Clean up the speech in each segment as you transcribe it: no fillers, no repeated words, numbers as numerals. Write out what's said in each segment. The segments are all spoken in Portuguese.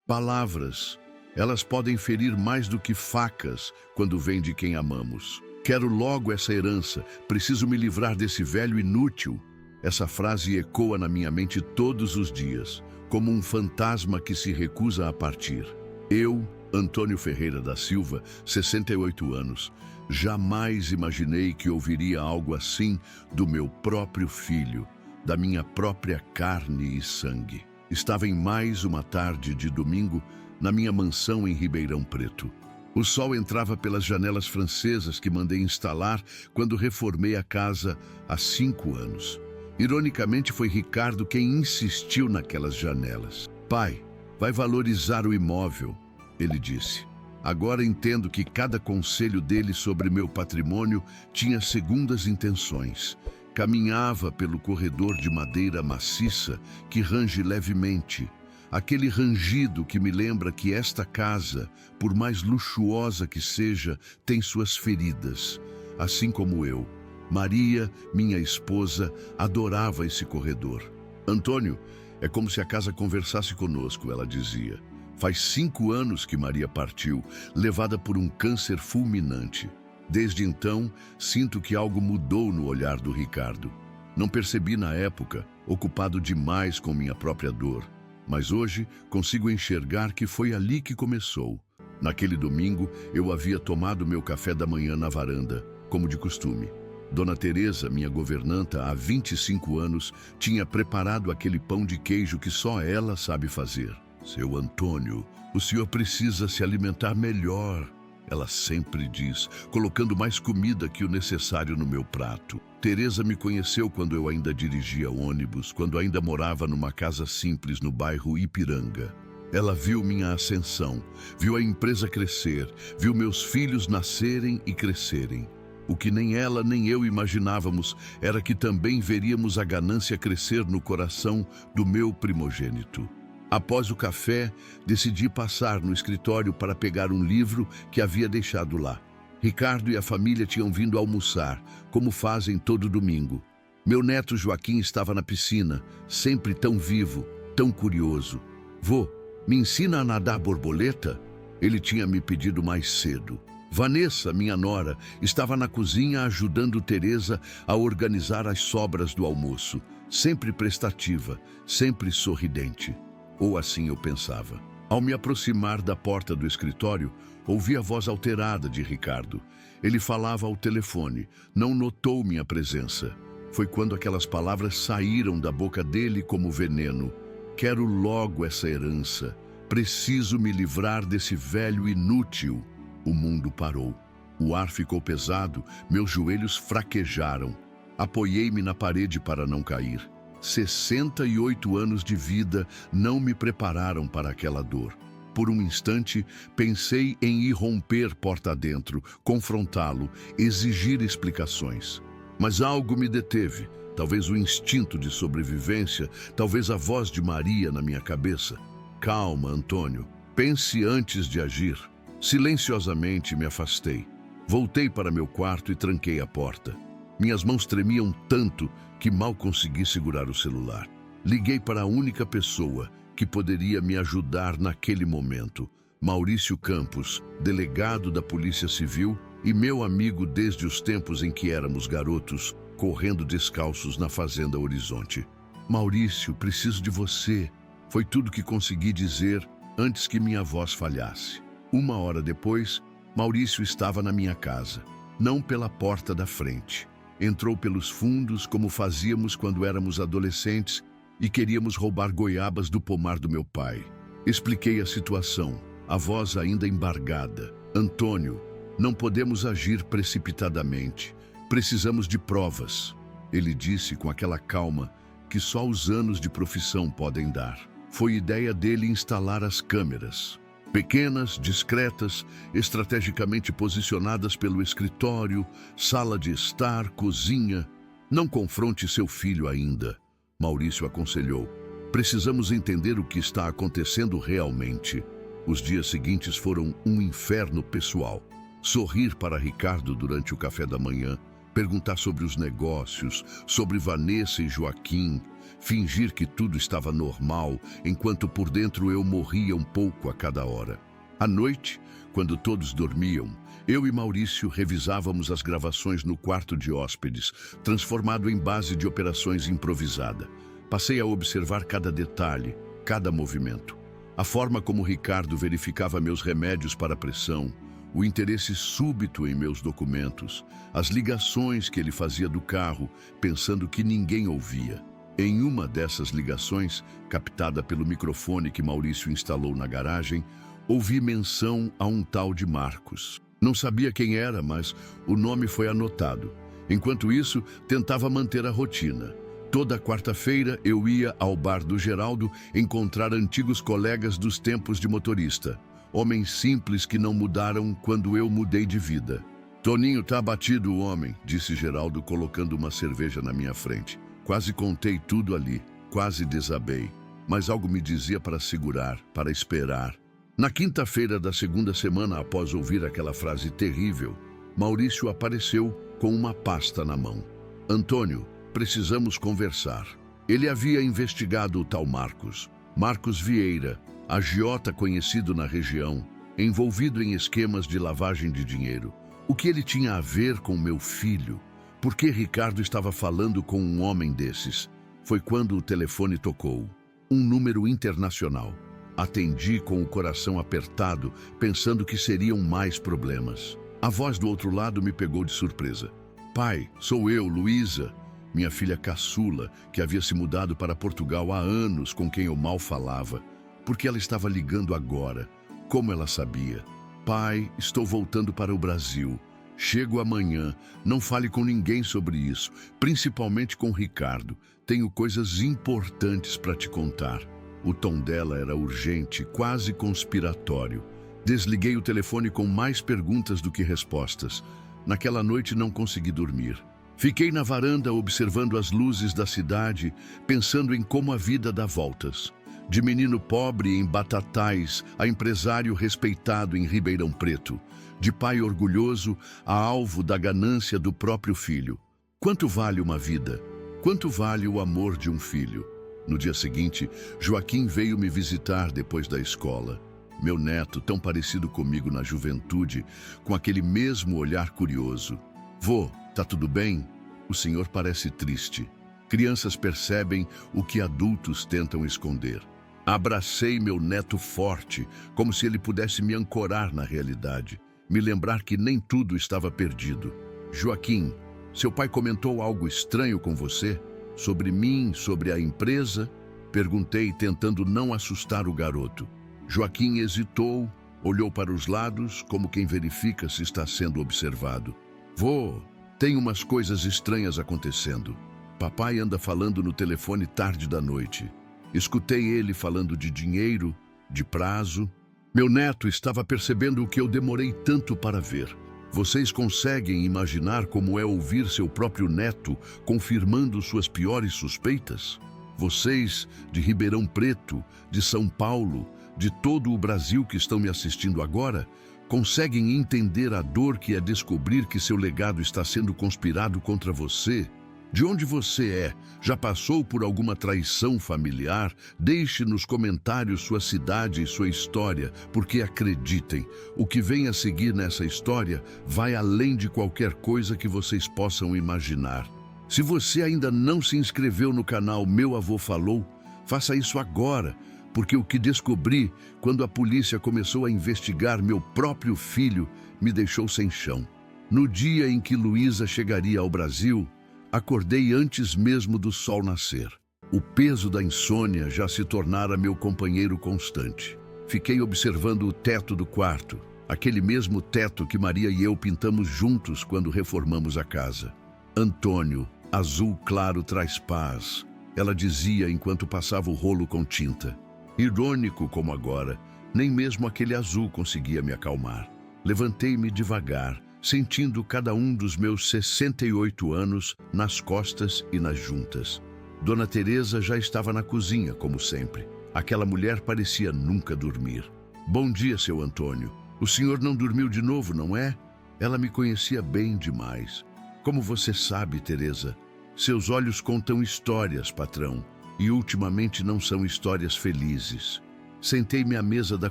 Palavras, elas podem ferir mais do que facas quando vêm de quem amamos. Quero logo essa herança, preciso me livrar desse velho inútil. Essa frase ecoa na minha mente todos os dias, como um fantasma que se recusa a partir. Eu, Antônio Ferreira da Silva, 68 anos, jamais imaginei que ouviria algo assim do meu próprio filho, da minha própria carne e sangue. Estava em mais uma tarde de domingo na minha mansão em Ribeirão Preto. O sol entrava pelas janelas francesas que mandei instalar quando reformei a casa há 5 anos. Ironicamente, foi Ricardo quem insistiu naquelas janelas. "Pai, vai valorizar o imóvel", ele disse. Agora entendo que cada conselho dele sobre meu patrimônio tinha segundas intenções. Caminhava pelo corredor de madeira maciça que range levemente. Aquele rangido que me lembra que esta casa, por mais luxuosa que seja, tem suas feridas. Assim como eu, Maria, minha esposa, adorava esse corredor. "Antônio, é como se a casa conversasse conosco", ela dizia. Faz 5 anos que Maria partiu, levada por um câncer fulminante. Desde então, sinto que algo mudou no olhar do Ricardo. Não percebi na época, ocupado demais com minha própria dor. Mas hoje consigo enxergar que foi ali que começou. Naquele domingo, eu havia tomado meu café da manhã na varanda, como de costume. Dona Teresa, minha governanta há 25 anos, tinha preparado aquele pão de queijo que só ela sabe fazer. "Seu Antônio, o senhor precisa se alimentar melhor", ela sempre diz, colocando mais comida que o necessário no meu prato. Teresa me conheceu quando eu ainda dirigia ônibus, quando ainda morava numa casa simples no bairro Ipiranga. Ela viu minha ascensão, viu a empresa crescer, viu meus filhos nascerem e crescerem. O que nem ela nem eu imaginávamos era que também veríamos a ganância crescer no coração do meu primogênito. Após o café, decidi passar no escritório para pegar um livro que havia deixado lá. Ricardo e a família tinham vindo almoçar, como fazem todo domingo. Meu neto Joaquim estava na piscina, sempre tão vivo, tão curioso. "Vô, me ensina a nadar borboleta?" Ele tinha me pedido mais cedo. Vanessa, minha nora, estava na cozinha ajudando Teresa a organizar as sobras do almoço, sempre prestativa, sempre sorridente. Ou assim eu pensava. Ao me aproximar da porta do escritório, ouvi a voz alterada de Ricardo. Ele falava ao telefone, não notou minha presença. Foi quando aquelas palavras saíram da boca dele como veneno. "Quero logo essa herança. Preciso me livrar desse velho inútil." O mundo parou. O ar ficou pesado, meus joelhos fraquejaram. Apoiei-me na parede para não cair. 68 anos de vida não me prepararam para aquela dor. Por um instante, pensei em ir romper porta adentro, confrontá-lo, exigir explicações. Mas algo me deteve, talvez o instinto de sobrevivência, talvez a voz de Maria na minha cabeça. "Calma, Antônio, pense antes de agir." Silenciosamente me afastei. Voltei para meu quarto e tranquei a porta. Minhas mãos tremiam tanto que mal consegui segurar o celular. Liguei para a única pessoa que poderia me ajudar naquele momento, Maurício Campos, delegado da Polícia Civil e meu amigo desde os tempos em que éramos garotos, correndo descalços na Fazenda Horizonte. "Maurício, preciso de você." Foi tudo que consegui dizer antes que minha voz falhasse. 1 hora depois, Maurício estava na minha casa, não pela porta da frente. Entrou pelos fundos, como fazíamos quando éramos adolescentes e queríamos roubar goiabas do pomar do meu pai. Expliquei a situação, a voz ainda embargada. "Antônio, não podemos agir precipitadamente. Precisamos de provas", ele disse com aquela calma que só os anos de profissão podem dar. Foi ideia dele instalar as câmeras. Pequenas, discretas, estrategicamente posicionadas pelo escritório, sala de estar, cozinha. "Não confronte seu filho ainda", Maurício aconselhou. "Precisamos entender o que está acontecendo realmente." Os dias seguintes foram um inferno pessoal. Sorrir para Ricardo durante o café da manhã, perguntar sobre os negócios, sobre Vanessa e Joaquim, fingir que tudo estava normal, enquanto por dentro eu morria um pouco a cada hora. À noite, quando todos dormiam, eu e Maurício revisávamos as gravações no quarto de hóspedes, transformado em base de operações improvisada. Passei a observar cada detalhe, cada movimento. A forma como Ricardo verificava meus remédios para a pressão, o interesse súbito em meus documentos, as ligações que ele fazia do carro, pensando que ninguém ouvia. Em uma dessas ligações, captada pelo microfone que Maurício instalou na garagem, ouvi menção a um tal de Marcos. Não sabia quem era, mas o nome foi anotado. Enquanto isso, tentava manter a rotina. Toda quarta-feira eu ia ao bar do Geraldo encontrar antigos colegas dos tempos de motorista. Homens simples que não mudaram quando eu mudei de vida. "Toninho, tá abatido o homem", disse Geraldo, colocando uma cerveja na minha frente. Quase contei tudo ali, quase desabei. Mas algo me dizia para segurar, para esperar. Na quinta-feira da segunda semana após ouvir aquela frase terrível, Maurício apareceu com uma pasta na mão. "Antônio, precisamos conversar." Ele havia investigado o tal Marcos. Marcos Vieira, agiota conhecido na região, envolvido em esquemas de lavagem de dinheiro. O que ele tinha a ver com meu filho? Por que Ricardo estava falando com um homem desses? Foi quando o telefone tocou. Um número internacional. Atendi com o coração apertado, pensando que seriam mais problemas. A voz do outro lado me pegou de surpresa. "Pai, sou eu, Luísa." Minha filha caçula, que havia se mudado para Portugal há anos, com quem eu mal falava. Por que ela estava ligando agora? Como ela sabia? "Pai, estou voltando para o Brasil. Chego amanhã. Não fale com ninguém sobre isso, principalmente com Ricardo. Tenho coisas importantes para te contar." O tom dela era urgente, quase conspiratório. Desliguei o telefone com mais perguntas do que respostas. Naquela noite não consegui dormir. Fiquei na varanda observando as luzes da cidade, pensando em como a vida dá voltas. De menino pobre em Batatais a empresário respeitado em Ribeirão Preto. De pai orgulhoso a alvo da ganância do próprio filho. Quanto vale uma vida? Quanto vale o amor de um filho? No dia seguinte, Joaquim veio me visitar depois da escola. Meu neto, tão parecido comigo na juventude, com aquele mesmo olhar curioso. "Vô, tá tudo bem? O senhor parece triste." Crianças percebem o que adultos tentam esconder. Abracei meu neto forte, como se ele pudesse me ancorar na realidade, me lembrar que nem tudo estava perdido. "Joaquim, seu pai comentou algo estranho com você? Sobre mim, sobre a empresa?" Perguntei, tentando não assustar o garoto. Joaquim hesitou, olhou para os lados, como quem verifica se está sendo observado. "Vô, tem umas coisas estranhas acontecendo. Papai anda falando no telefone tarde da noite. Escutei ele falando de dinheiro, de prazo." Meu neto estava percebendo o que eu demorei tanto para ver. Vocês conseguem imaginar como é ouvir seu próprio neto confirmando suas piores suspeitas? Vocês, de Ribeirão Preto, de São Paulo, de todo o Brasil que estão me assistindo agora, conseguem entender a dor que é descobrir que seu legado está sendo conspirado contra você? De onde você é? Já passou por alguma traição familiar? Deixe nos comentários sua cidade e sua história, porque acreditem, o que vem a seguir nessa história vai além de qualquer coisa que vocês possam imaginar. Se você ainda não se inscreveu no canal Meu Avô Falou, faça isso agora, porque o que descobri quando a polícia começou a investigar meu próprio filho me deixou sem chão. No dia em que Luísa chegaria ao Brasil, acordei antes mesmo do sol nascer. O peso da insônia já se tornara meu companheiro constante. Fiquei observando o teto do quarto, aquele mesmo teto que Maria e eu pintamos juntos quando reformamos a casa. "Antônio, azul claro traz paz", ela dizia enquanto passava o rolo com tinta. Irônico como agora, nem mesmo aquele azul conseguia me acalmar. Levantei-me devagar, sentindo cada um dos meus 68 anos nas costas e nas juntas. Dona Teresa já estava na cozinha, como sempre. Aquela mulher parecia nunca dormir. "Bom dia, seu Antônio. O senhor não dormiu de novo, não é?" Ela me conhecia bem demais. Como você sabe, Teresa, seus olhos contam histórias, patrão, e ultimamente não são histórias felizes. Sentei-me à mesa da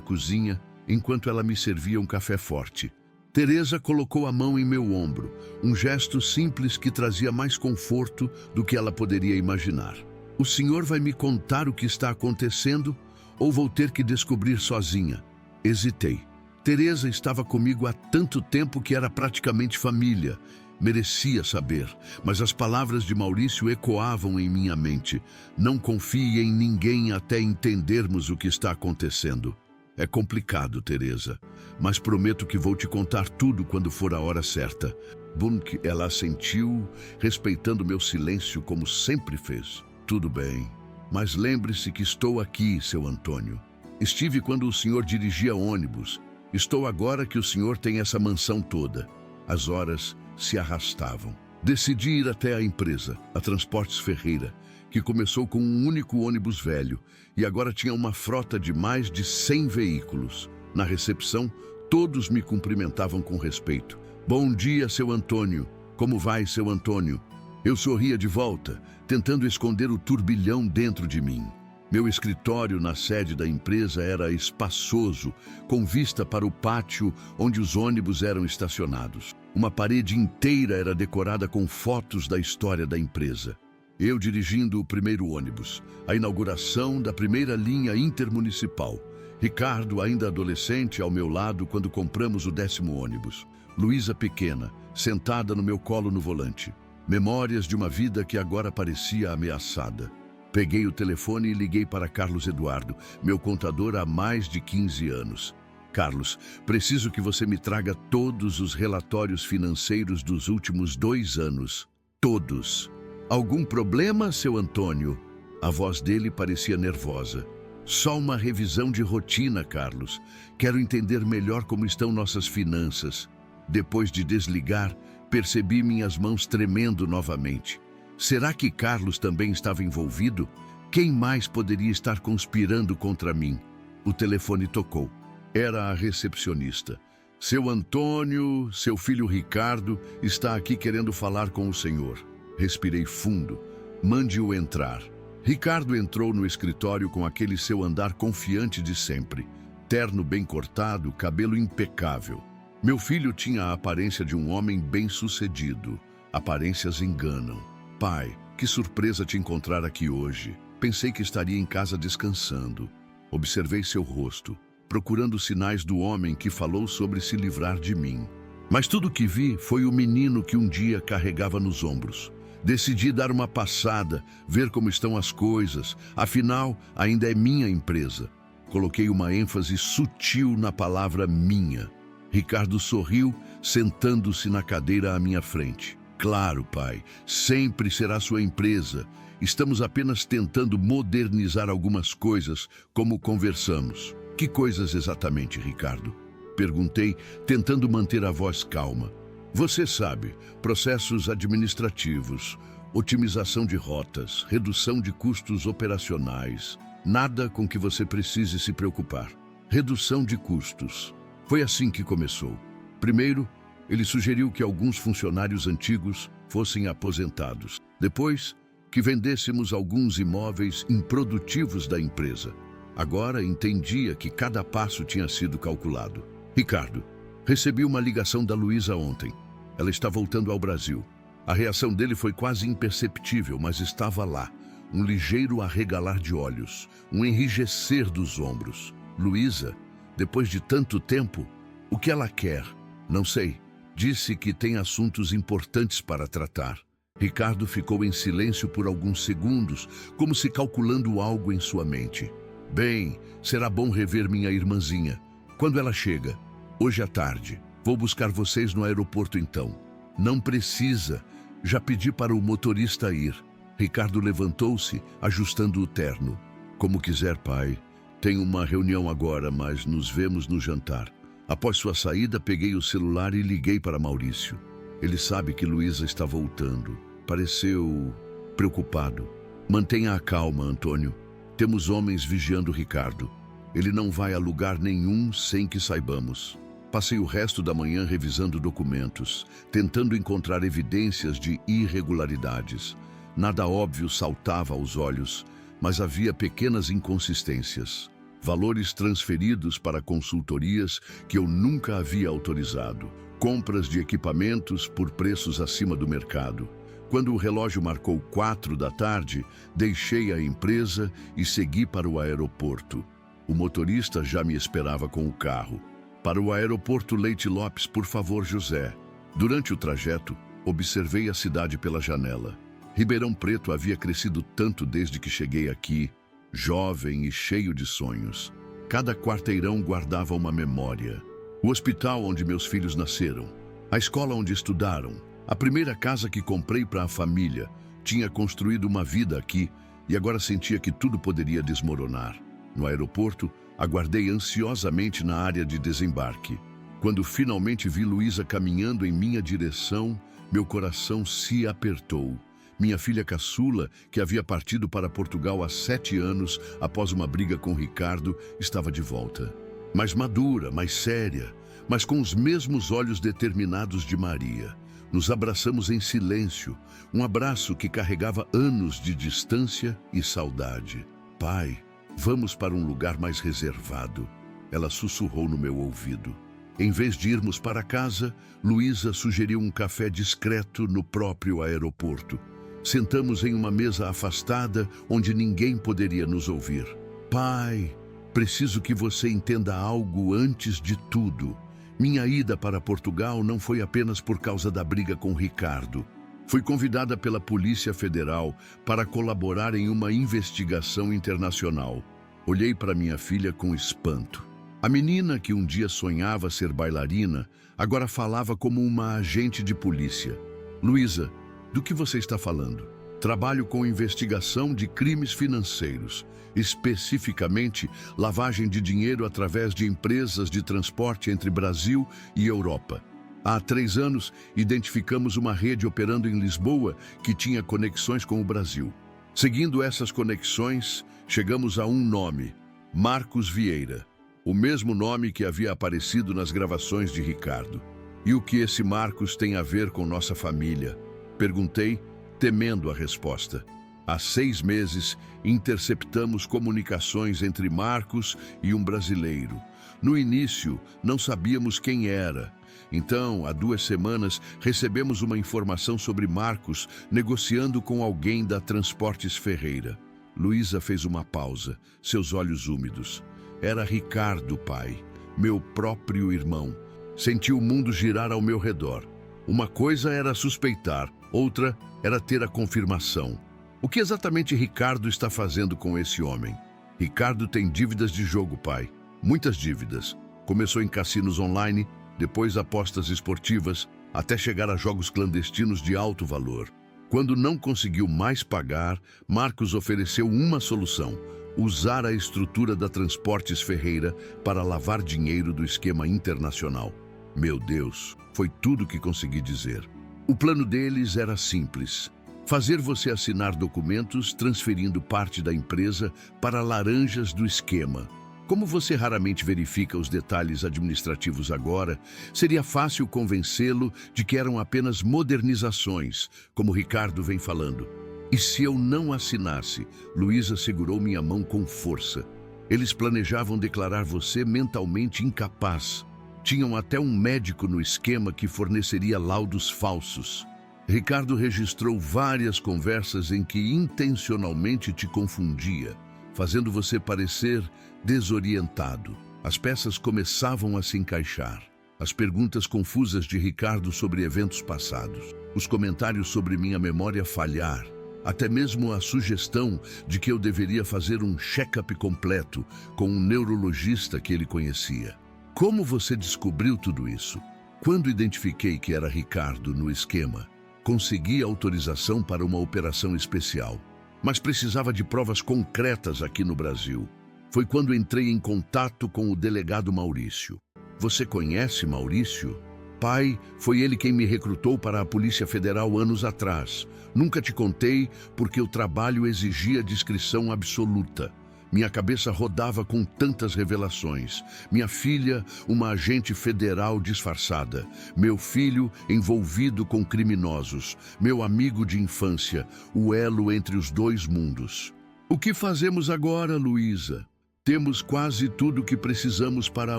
cozinha enquanto ela me servia um café forte. Teresa colocou a mão em meu ombro, um gesto simples que trazia mais conforto do que ela poderia imaginar. O senhor vai me contar o que está acontecendo ou vou ter que descobrir sozinha? Hesitei. Teresa estava comigo há tanto tempo que era praticamente família. Merecia saber, mas as palavras de Maurício ecoavam em minha mente. Não confie em ninguém até entendermos o que está acontecendo. É complicado, Teresa, mas prometo que vou te contar tudo quando for a hora certa. Bunk, ela assentiu, respeitando meu silêncio como sempre fez. Tudo bem, mas lembre-se que estou aqui, seu Antônio. Estive quando o senhor dirigia ônibus. Estou agora que o senhor tem essa mansão toda. As horas se arrastavam. Decidi ir até a empresa, a Transportes Ferreira, que começou com um único ônibus velho e agora tinha uma frota de mais de 100 veículos. Na recepção, todos me cumprimentavam com respeito. Bom dia, seu Antônio. Como vai, seu Antônio? Eu sorria de volta, tentando esconder o turbilhão dentro de mim. Meu escritório na sede da empresa era espaçoso, com vista para o pátio onde os ônibus eram estacionados. Uma parede inteira era decorada com fotos da história da empresa. Eu dirigindo o primeiro ônibus, a inauguração da primeira linha intermunicipal. Ricardo, ainda adolescente, ao meu lado quando compramos o 10º ônibus. Luísa pequena, sentada no meu colo no volante. Memórias de uma vida que agora parecia ameaçada. Peguei o telefone e liguei para Carlos Eduardo, meu contador há mais de 15 anos. Carlos, preciso que você me traga todos os relatórios financeiros dos últimos 2 anos. Todos. Algum problema, seu Antônio? A voz dele parecia nervosa. Só uma revisão de rotina, Carlos. Quero entender melhor como estão nossas finanças. Depois de desligar, percebi minhas mãos tremendo novamente. Será que Carlos também estava envolvido? Quem mais poderia estar conspirando contra mim? O telefone tocou. Era a recepcionista. Seu Antônio, seu filho Ricardo, está aqui querendo falar com o senhor. Respirei fundo. Mande-o entrar. Ricardo entrou no escritório com aquele seu andar confiante de sempre. Terno bem cortado, cabelo impecável. Meu filho tinha a aparência de um homem bem-sucedido. Aparências enganam. Pai, que surpresa te encontrar aqui hoje. Pensei que estaria em casa descansando. Observei seu rosto, procurando sinais do homem que falou sobre se livrar de mim. Mas tudo que vi foi o menino que um dia carregava nos ombros. Decidi dar uma passada, ver como estão as coisas. Afinal, ainda é minha empresa. Coloquei uma ênfase sutil na palavra minha. Ricardo sorriu, sentando-se na cadeira à minha frente. Claro, pai, sempre será sua empresa. Estamos apenas tentando modernizar algumas coisas, como conversamos. Que coisas exatamente, Ricardo? Perguntei, tentando manter a voz calma. Você sabe, processos administrativos, otimização de rotas, redução de custos operacionais. Nada com que você precise se preocupar. Redução de custos. Foi assim que começou. Primeiro, ele sugeriu que alguns funcionários antigos fossem aposentados. Depois, que vendêssemos alguns imóveis improdutivos da empresa. Agora entendia que cada passo tinha sido calculado. Ricardo, recebi uma ligação da Luísa ontem. Ela está voltando ao Brasil. A reação dele foi quase imperceptível, mas estava lá. Um ligeiro arregalar de olhos, um enrijecer dos ombros. Luísa, depois de tanto tempo, o que ela quer? Não sei. Disse que tem assuntos importantes para tratar. Ricardo ficou em silêncio por alguns segundos, como se calculando algo em sua mente. Bem, será bom rever minha irmãzinha. Quando ela chega? Hoje à tarde. Vou buscar vocês no aeroporto então. Não precisa. Já pedi para o motorista ir. Ricardo levantou-se, ajustando o terno. Como quiser, pai. Tenho uma reunião agora, mas nos vemos no jantar. Após sua saída, peguei o celular e liguei para Maurício. Ele sabe que Luísa está voltando. Pareceu preocupado. Mantenha a calma, Antônio. Temos homens vigiando Ricardo. Ele não vai a lugar nenhum sem que saibamos. Passei o resto da manhã revisando documentos, tentando encontrar evidências de irregularidades. Nada óbvio saltava aos olhos, mas havia pequenas inconsistências. Valores transferidos para consultorias que eu nunca havia autorizado. Compras de equipamentos por preços acima do mercado. Quando o relógio marcou 4 da tarde, deixei a empresa e segui para o aeroporto. O motorista já me esperava com o carro. Para o aeroporto Leite Lopes, por favor, José. Durante o trajeto, observei a cidade pela janela. Ribeirão Preto havia crescido tanto desde que cheguei aqui, jovem e cheio de sonhos. Cada quarteirão guardava uma memória. O hospital onde meus filhos nasceram, a escola onde estudaram, a primeira casa que comprei para a família. Tinha construído uma vida aqui e agora sentia que tudo poderia desmoronar. No aeroporto, aguardei ansiosamente na área de desembarque. Quando finalmente vi Luísa caminhando em minha direção, meu coração se apertou. Minha filha caçula, que havia partido para Portugal há 7 anos após uma briga com Ricardo, estava de volta. Mais madura, mais séria, mas com os mesmos olhos determinados de Maria. Nos abraçamos em silêncio, um abraço que carregava anos de distância e saudade. Pai, vamos para um lugar mais reservado, ela sussurrou no meu ouvido. Em vez de irmos para casa, Luísa sugeriu um café discreto no próprio aeroporto. Sentamos em uma mesa afastada, onde ninguém poderia nos ouvir. Pai, preciso que você entenda algo antes de tudo. Minha ida para Portugal não foi apenas por causa da briga com Ricardo. Fui convidada pela Polícia Federal para colaborar em uma investigação internacional. Olhei para minha filha com espanto. A menina que um dia sonhava ser bailarina, agora falava como uma agente de polícia. Luísa, do que você está falando? Trabalho com investigação de crimes financeiros, especificamente lavagem de dinheiro através de empresas de transporte entre Brasil e Europa. Há 3 anos, identificamos uma rede operando em Lisboa que tinha conexões com o Brasil. Seguindo essas conexões, chegamos a um nome, Marcos Vieira, o mesmo nome que havia aparecido nas gravações de Ricardo. E o que esse Marcos tem a ver com nossa família? Perguntei, temendo a resposta. Há 6 meses, interceptamos comunicações entre Marcos e um brasileiro. No início, não sabíamos quem era. Então, há 2 semanas, recebemos uma informação sobre Marcos negociando com alguém da Transportes Ferreira. Luísa fez uma pausa, seus olhos úmidos. Era Ricardo, pai, meu próprio irmão. Senti o mundo girar ao meu redor. Uma coisa era suspeitar, outra era ter a confirmação. O que exatamente Ricardo está fazendo com esse homem? Ricardo tem dívidas de jogo, pai. Muitas dívidas. Começou em cassinos online, depois apostas esportivas, até chegar a jogos clandestinos de alto valor. Quando não conseguiu mais pagar, Marcos ofereceu uma solução: usar a estrutura da Transportes Ferreira para lavar dinheiro do esquema internacional. Meu Deus, foi tudo que consegui dizer. O plano deles era simples: fazer você assinar documentos transferindo parte da empresa para laranjas do esquema. Como você raramente verifica os detalhes administrativos agora, seria fácil convencê-lo de que eram apenas modernizações, como Ricardo vem falando. E se eu não assinasse? Luísa segurou minha mão com força. Eles planejavam declarar você mentalmente incapaz. Tinham até um médico no esquema que forneceria laudos falsos. Ricardo registrou várias conversas em que intencionalmente te confundia, fazendo você parecer desorientado. As peças começavam a se encaixar. As perguntas confusas de Ricardo sobre eventos passados, os comentários sobre minha memória falhar, até mesmo a sugestão de que eu deveria fazer um check-up completo com um neurologista que ele conhecia. Como você descobriu tudo isso? Quando identifiquei que era Ricardo no esquema, consegui autorização para uma operação especial, mas precisava de provas concretas aqui no Brasil. Foi quando entrei em contato com o delegado Maurício. Você conhece Maurício? Pai, foi ele quem me recrutou para a Polícia Federal anos atrás. Nunca te contei porque o trabalho exigia discrição absoluta. Minha cabeça rodava com tantas revelações. Minha filha, uma agente federal disfarçada. Meu filho, envolvido com criminosos. Meu amigo de infância, o elo entre os dois mundos. O que fazemos agora, Luísa? Temos quase tudo o que precisamos para a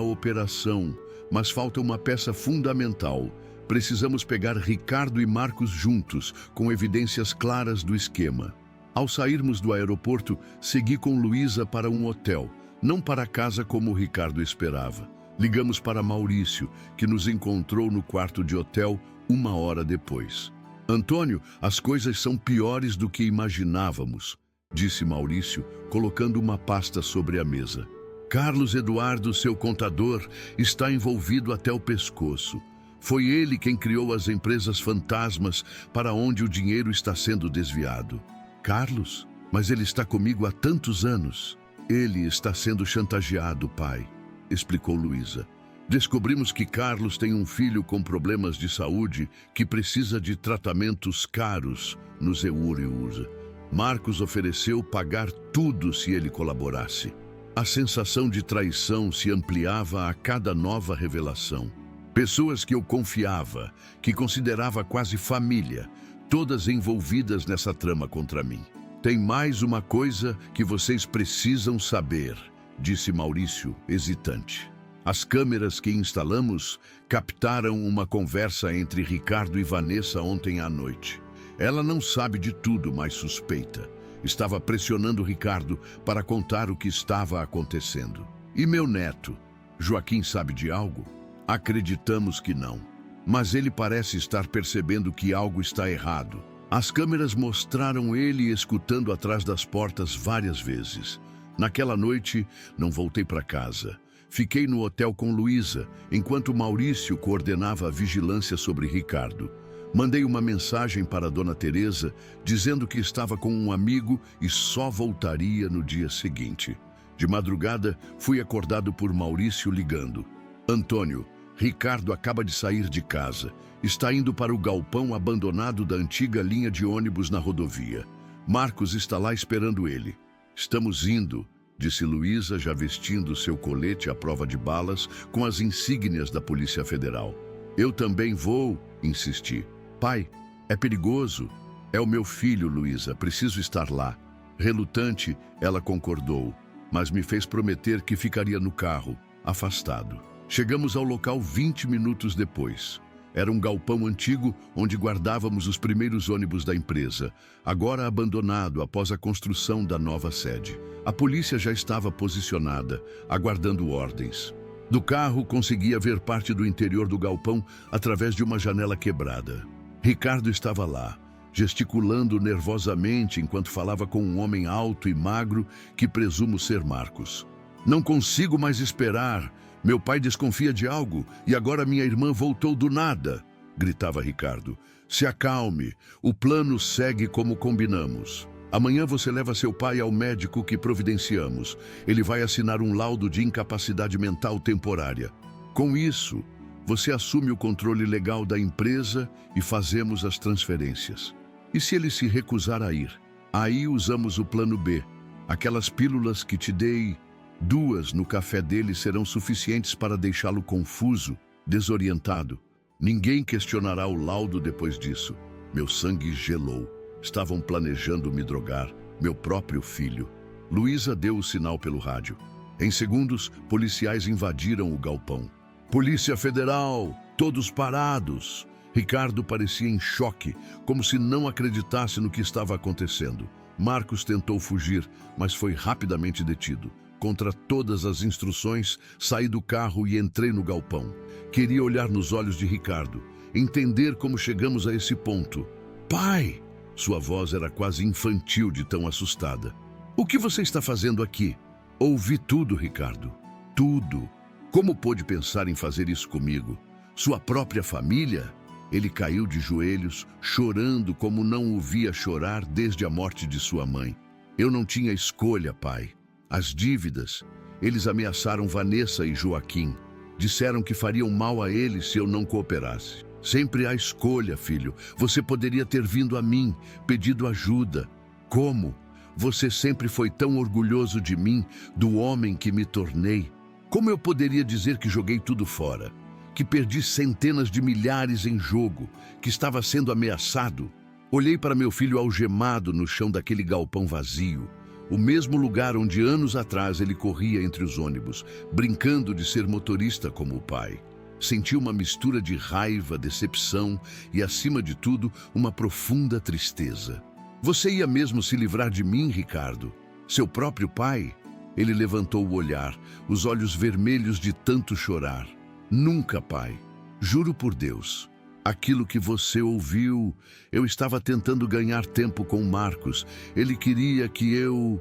operação, mas falta uma peça fundamental. Precisamos pegar Ricardo e Marcos juntos, com evidências claras do esquema. Ao sairmos do aeroporto, segui com Luísa para um hotel, não para casa como o Ricardo esperava. Ligamos para Maurício, que nos encontrou no quarto de hotel 1 hora depois. Antônio, as coisas são piores do que imaginávamos, disse Maurício, colocando uma pasta sobre a mesa. Carlos Eduardo, seu contador, está envolvido até o pescoço. Foi ele quem criou as empresas fantasmas para onde o dinheiro está sendo desviado. Carlos? Mas ele está comigo há tantos anos. Ele está sendo chantageado, pai, explicou Luísa. Descobrimos que Carlos tem um filho com problemas de saúde que precisa de tratamentos caros no Zeuriusa. Marcos ofereceu pagar tudo se ele colaborasse. A sensação de traição se ampliava a cada nova revelação. Pessoas que eu confiava, que considerava quase família, todas envolvidas nessa trama contra mim. Tem mais uma coisa que vocês precisam saber, disse Maurício, hesitante. As câmeras que instalamos captaram uma conversa entre Ricardo e Vanessa ontem à noite. Ela não sabe de tudo, mas suspeita. Estava pressionando Ricardo para contar o que estava acontecendo. E meu neto, Joaquim, sabe de algo? Acreditamos que não. Mas ele parece estar percebendo que algo está errado. As câmeras mostraram ele escutando atrás das portas várias vezes. Naquela noite, não voltei para casa. Fiquei no hotel com Luísa, enquanto Maurício coordenava a vigilância sobre Ricardo. Mandei uma mensagem para a dona Teresa, dizendo que estava com um amigo e só voltaria no dia seguinte. De madrugada, fui acordado por Maurício ligando. Antônio, Ricardo acaba de sair de casa. Está indo para o galpão abandonado da antiga linha de ônibus na rodovia. Marcos está lá esperando ele. Estamos indo, disse Luísa, já vestindo seu colete à prova de balas com as insígnias da Polícia Federal. Eu também vou, insisti. Pai, é perigoso. É o meu filho, Luísa, preciso estar lá. Relutante, ela concordou, mas me fez prometer que ficaria no carro, afastado. Chegamos ao local 20 minutos depois. Era um galpão antigo onde guardávamos os primeiros ônibus da empresa, agora abandonado após a construção da nova sede. A polícia já estava posicionada, aguardando ordens. Do carro, conseguia ver parte do interior do galpão através de uma janela quebrada. Ricardo estava lá, gesticulando nervosamente enquanto falava com um homem alto e magro que presumo ser Marcos. Não consigo mais esperar. Meu pai desconfia de algo e agora minha irmã voltou do nada, gritava Ricardo. Se acalme, o plano segue como combinamos. Amanhã você leva seu pai ao médico que providenciamos. Ele vai assinar um laudo de incapacidade mental temporária. Com isso, você assume o controle legal da empresa e fazemos as transferências. E se ele se recusar a ir? Aí usamos o plano B. Aquelas pílulas que te dei, 2 no café dele serão suficientes para deixá-lo confuso, desorientado. Ninguém questionará o laudo depois disso. Meu sangue gelou. Estavam planejando me drogar, meu próprio filho. Luísa deu o sinal pelo rádio. Em segundos, policiais invadiram o galpão. Polícia Federal, todos parados. Ricardo parecia em choque, como se não acreditasse no que estava acontecendo. Marcos tentou fugir, mas foi rapidamente detido. Contra todas as instruções, saí do carro e entrei no galpão. Queria olhar nos olhos de Ricardo, entender como chegamos a esse ponto. Pai! Sua voz era quase infantil de tão assustada. O que você está fazendo aqui? Ouvi tudo, Ricardo. Tudo. Como pôde pensar em fazer isso comigo? Sua própria família? Ele caiu de joelhos, chorando como não o via chorar desde a morte de sua mãe. Eu não tinha escolha, pai. As dívidas. Eles ameaçaram Vanessa e Joaquim. Disseram que fariam mal a eles se eu não cooperasse. Sempre há escolha, filho. Você poderia ter vindo a mim, pedido ajuda. Como? você sempre foi tão orgulhoso de mim, do homem que me tornei. Como eu poderia dizer que joguei tudo fora? Que perdi centenas de milhares em jogo, que estava sendo ameaçado? Olhei para meu filho algemado no chão daquele galpão vazio, o mesmo lugar onde anos atrás ele corria entre os ônibus, brincando de ser motorista como o pai. Senti uma mistura de raiva, decepção e, acima de tudo, uma profunda tristeza. Você ia mesmo se livrar de mim, Ricardo? Seu próprio pai? Ele levantou o olhar, os olhos vermelhos de tanto chorar. Nunca, pai. Juro por Deus. Aquilo que você ouviu, eu estava tentando ganhar tempo com Marcos. Ele queria que eu...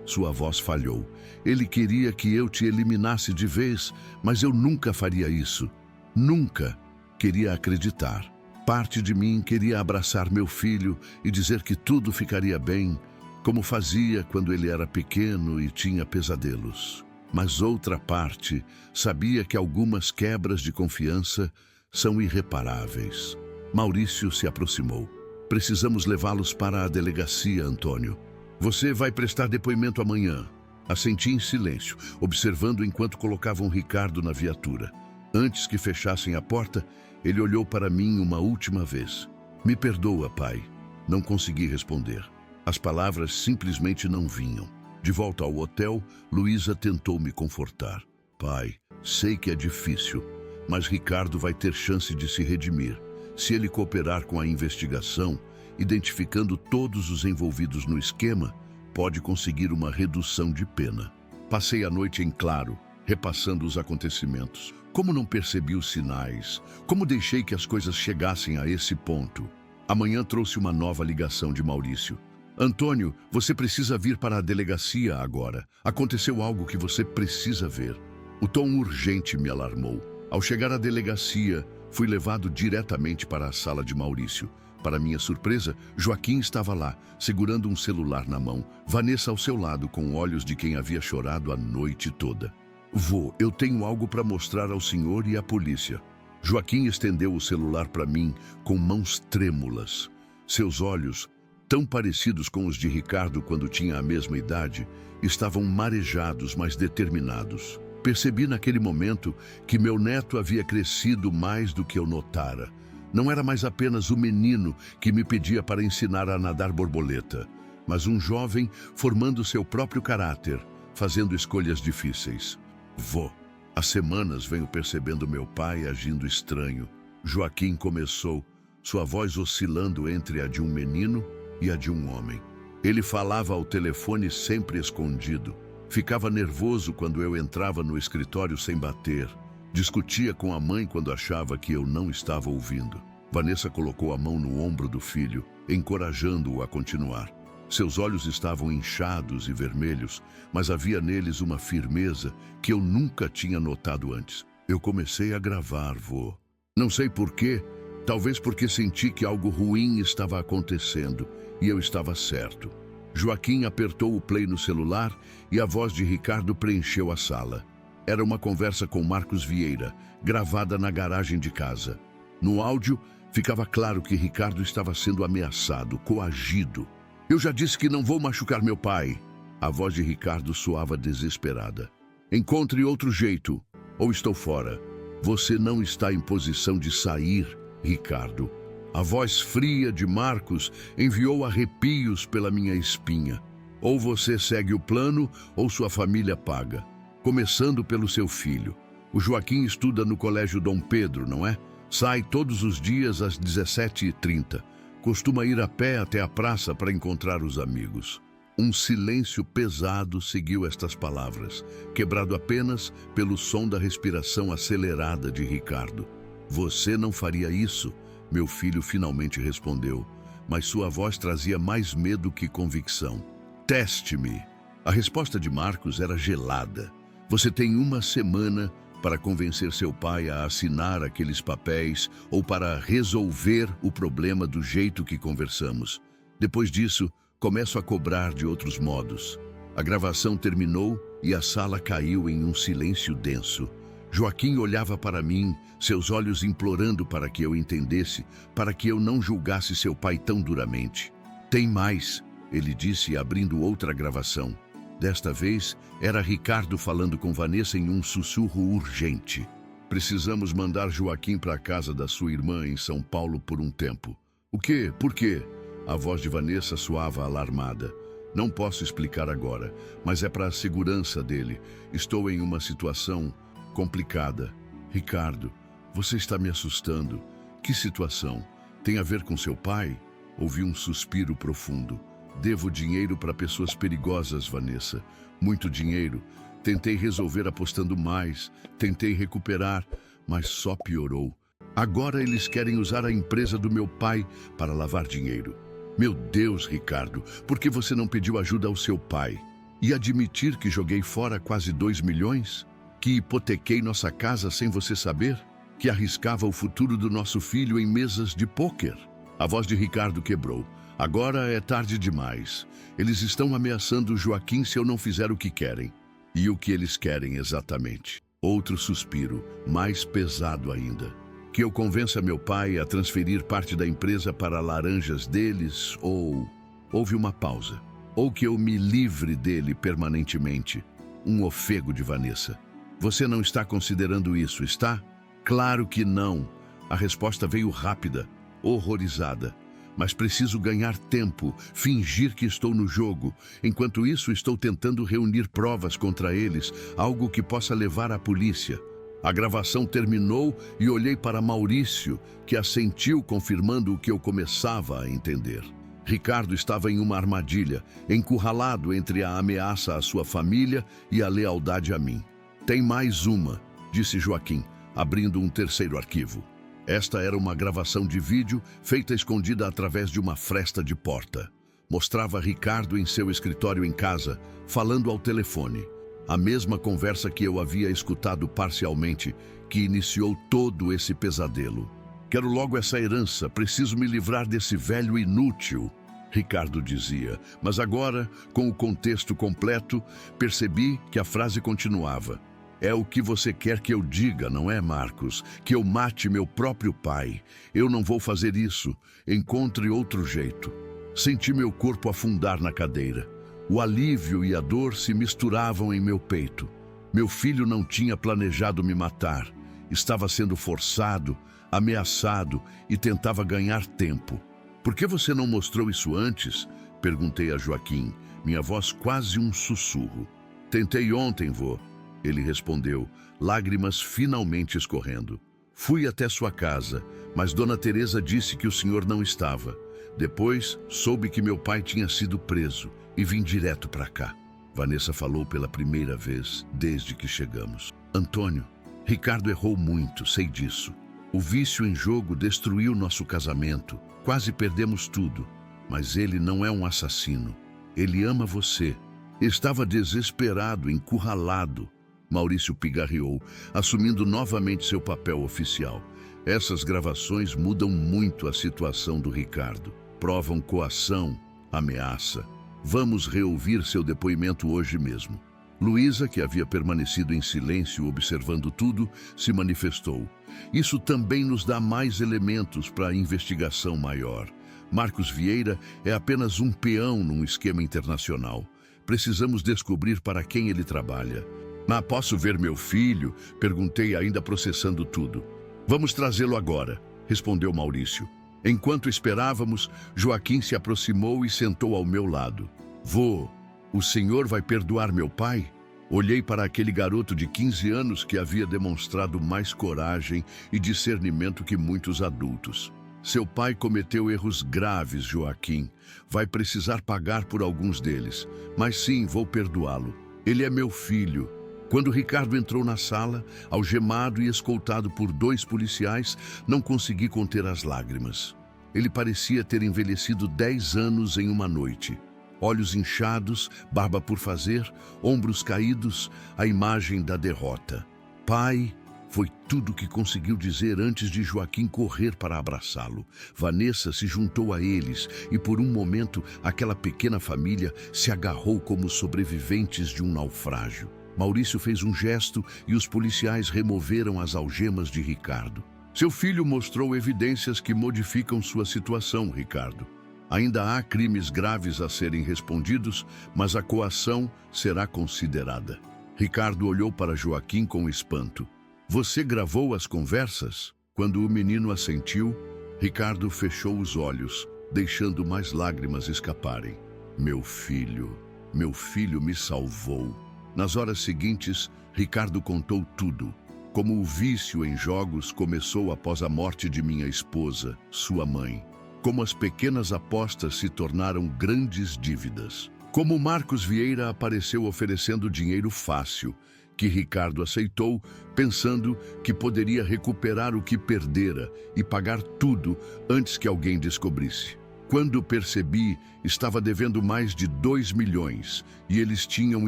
Sua voz falhou. Ele queria que eu te eliminasse de vez, mas eu nunca faria isso. Nunca. Queria acreditar. Parte de mim queria abraçar meu filho e dizer que tudo ficaria bem, como fazia quando ele era pequeno e tinha pesadelos. Mas outra parte sabia que algumas quebras de confiança são irreparáveis. Maurício se aproximou. Precisamos levá-los para a delegacia, Antônio. Você vai prestar depoimento amanhã. Assenti em silêncio, observando enquanto colocavam Ricardo na viatura. Antes que fechassem a porta, ele olhou para mim uma última vez. Me perdoa, pai. Não consegui responder. As palavras simplesmente não vinham. De volta ao hotel, Luísa tentou me confortar. Pai, sei que é difícil, mas Ricardo vai ter chance de se redimir. Se ele cooperar com a investigação, identificando todos os envolvidos no esquema, pode conseguir uma redução de pena. Passei a noite em claro, repassando os acontecimentos. Como não percebi os sinais? Como deixei que as coisas chegassem a esse ponto? Amanhã trouxe uma nova ligação de Maurício. Antônio, você precisa vir para a delegacia agora. Aconteceu algo que você precisa ver. O tom urgente me alarmou. Ao chegar à delegacia, fui levado diretamente para a sala de Maurício. Para minha surpresa, Joaquim estava lá, segurando um celular na mão, Vanessa ao seu lado, com olhos de quem havia chorado a noite toda. Vô, eu tenho algo para mostrar ao senhor e à polícia. Joaquim estendeu o celular para mim com mãos trêmulas. Seus olhos, tão parecidos com os de Ricardo quando tinha a mesma idade, estavam marejados, mas determinados. Percebi naquele momento que meu neto havia crescido mais do que eu notara. Não era mais apenas o menino que me pedia para ensinar a nadar borboleta, mas um jovem formando seu próprio caráter, fazendo escolhas difíceis. Vô, há semanas venho percebendo meu pai agindo estranho. Joaquim começou, sua voz oscilando entre a de um menino e a de um homem. Ele falava ao telefone sempre escondido. Ficava nervoso quando eu entrava no escritório sem bater. Discutia com a mãe quando achava que eu não estava ouvindo. Vanessa colocou a mão no ombro do filho, encorajando-o a continuar. Seus olhos estavam inchados e vermelhos, mas havia neles uma firmeza que eu nunca tinha notado antes. Eu comecei a gravar, vô. Não sei porquê, talvez porque senti que algo ruim estava acontecendo e eu estava certo. Joaquim apertou o play no celular e a voz de Ricardo preencheu a sala. Era uma conversa com Marcos Vieira, gravada na garagem de casa. No áudio, ficava claro que Ricardo estava sendo ameaçado, coagido. Eu já disse que não vou machucar meu pai. A voz de Ricardo soava desesperada. Encontre outro jeito, ou estou fora. Você não está em posição de sair, Ricardo. A voz fria de Marcos enviou arrepios pela minha espinha. Ou você segue o plano, ou sua família paga. Começando pelo seu filho. O Joaquim estuda no Colégio Dom Pedro, não é? Sai todos os dias às 17h30. Costuma ir a pé até a praça para encontrar os amigos. Um silêncio pesado seguiu estas palavras, quebrado apenas pelo som da respiração acelerada de Ricardo. Você não faria isso? Meu filho finalmente respondeu, mas sua voz trazia mais medo que convicção. Teste-me. A resposta de Marcos era gelada. Você tem uma semana para convencer seu pai a assinar aqueles papéis ou para resolver o problema do jeito que conversamos. Depois disso, começo a cobrar de outros modos. A gravação terminou e a sala caiu em um silêncio denso. Joaquim olhava para mim, seus olhos implorando para que eu entendesse, para que eu não julgasse seu pai tão duramente. Tem mais. ele disse, abrindo outra gravação. Desta vez, era Ricardo falando com Vanessa em um sussurro urgente. Precisamos mandar Joaquim para a casa da sua irmã em São Paulo por um tempo. O quê? Por quê? A voz de Vanessa soava alarmada. Não posso explicar agora, mas é para a segurança dele. Estou em uma situação complicada. Ricardo, você está me assustando. Que situação? Tem a ver com seu pai? Ouvi um suspiro profundo. Devo dinheiro para pessoas perigosas, Vanessa. Muito dinheiro. Tentei resolver apostando mais. Tentei recuperar, mas só piorou. Agora eles querem usar a empresa do meu pai para lavar dinheiro. Meu Deus, Ricardo, por que você não pediu ajuda ao seu pai? E admitir que joguei fora quase 2 milhões? Que hipotequei nossa casa sem você saber? Que arriscava o futuro do nosso filho em mesas de pôquer? A voz de Ricardo quebrou. Agora é tarde demais. Eles estão ameaçando Joaquim se eu não fizer o que querem. E o que eles querem exatamente? Outro suspiro, mais pesado ainda. Que eu convença meu pai a transferir parte da empresa para laranjas deles ou... Houve uma pausa. Ou que eu me livre dele permanentemente. Um ofego de Vanessa. Você não está considerando isso, está? Claro que não. A resposta veio rápida, horrorizada. Mas preciso ganhar tempo, fingir que estou no jogo. Enquanto isso, estou tentando reunir provas contra eles, algo que possa levar à polícia. A gravação terminou e olhei para Maurício, que assentiu, confirmando o que eu começava a entender. Ricardo estava em uma armadilha, encurralado entre a ameaça à sua família e a lealdade a mim. Tem mais uma, disse Joaquim, abrindo um terceiro arquivo. Esta era uma gravação de vídeo feita escondida através de uma fresta de porta. Mostrava Ricardo em seu escritório em casa, falando ao telefone. A mesma conversa que eu havia escutado parcialmente, que iniciou todo esse pesadelo. Quero logo essa herança, preciso me livrar desse velho inútil, Ricardo dizia. Mas agora, com o contexto completo, percebi que a frase continuava. É o que você quer que eu diga, não é, Marcos? Que eu mate meu próprio pai. Eu não vou fazer isso. Encontre outro jeito. Senti meu corpo afundar na cadeira. O alívio e a dor se misturavam em meu peito. Meu filho não tinha planejado me matar. Estava sendo forçado, ameaçado e tentava ganhar tempo. Por que você não mostrou isso antes? Perguntei a Joaquim, minha voz quase um sussurro. Tentei ontem, vô. Ele respondeu, lágrimas finalmente escorrendo. Fui até sua casa, mas Dona Teresa disse que o senhor não estava. Depois, soube que meu pai tinha sido preso e vim direto para cá. Vanessa falou pela primeira vez desde que chegamos. Antônio, Ricardo errou muito, sei disso. O vício em jogo destruiu nosso casamento. Quase perdemos tudo. Mas ele não é um assassino. Ele ama você. Estava desesperado, encurralado. Maurício pigarreou, assumindo novamente seu papel oficial. Essas gravações mudam muito a situação do Ricardo. Provam coação, ameaça. Vamos reouvir seu depoimento hoje mesmo. Luísa, que havia permanecido em silêncio observando tudo, se manifestou. Isso também nos dá mais elementos para a investigação maior. Marcos Vieira é apenas um peão num esquema internacional. Precisamos descobrir para quem ele trabalha. Mas posso ver meu filho? Perguntei, ainda processando tudo. Vamos trazê-lo agora, respondeu Maurício. Enquanto esperávamos, Joaquim se aproximou e sentou ao meu lado. Vô, o senhor vai perdoar meu pai? Olhei para aquele garoto de 15 anos que havia demonstrado mais coragem e discernimento que muitos adultos. Seu pai cometeu erros graves, Joaquim. Vai precisar pagar por alguns deles. Mas sim, vou perdoá-lo. Ele é meu filho. Quando Ricardo entrou na sala, algemado e escoltado por 2 policiais, não consegui conter as lágrimas. Ele parecia ter envelhecido 10 anos em uma noite. Olhos inchados, barba por fazer, ombros caídos, a imagem da derrota. Pai, foi tudo o que conseguiu dizer antes de Joaquim correr para abraçá-lo. Vanessa se juntou a eles e por um momento aquela pequena família se agarrou como sobreviventes de um naufrágio. Maurício fez um gesto e os policiais removeram as algemas de Ricardo. Seu filho mostrou evidências que modificam sua situação, Ricardo. Ainda há crimes graves a serem respondidos, mas a coação será considerada. Ricardo olhou para Joaquim com espanto. Você gravou as conversas? Quando o menino assentiu, Ricardo fechou os olhos, deixando mais lágrimas escaparem. Meu filho me salvou. Nas horas seguintes, Ricardo contou tudo. Como o vício em jogos começou após a morte de minha esposa, sua mãe. Como as pequenas apostas se tornaram grandes dívidas. Como Marcos Vieira apareceu oferecendo dinheiro fácil, que Ricardo aceitou, pensando que poderia recuperar o que perdera e pagar tudo antes que alguém descobrisse. Quando percebi, estava devendo mais de 2 milhões e eles tinham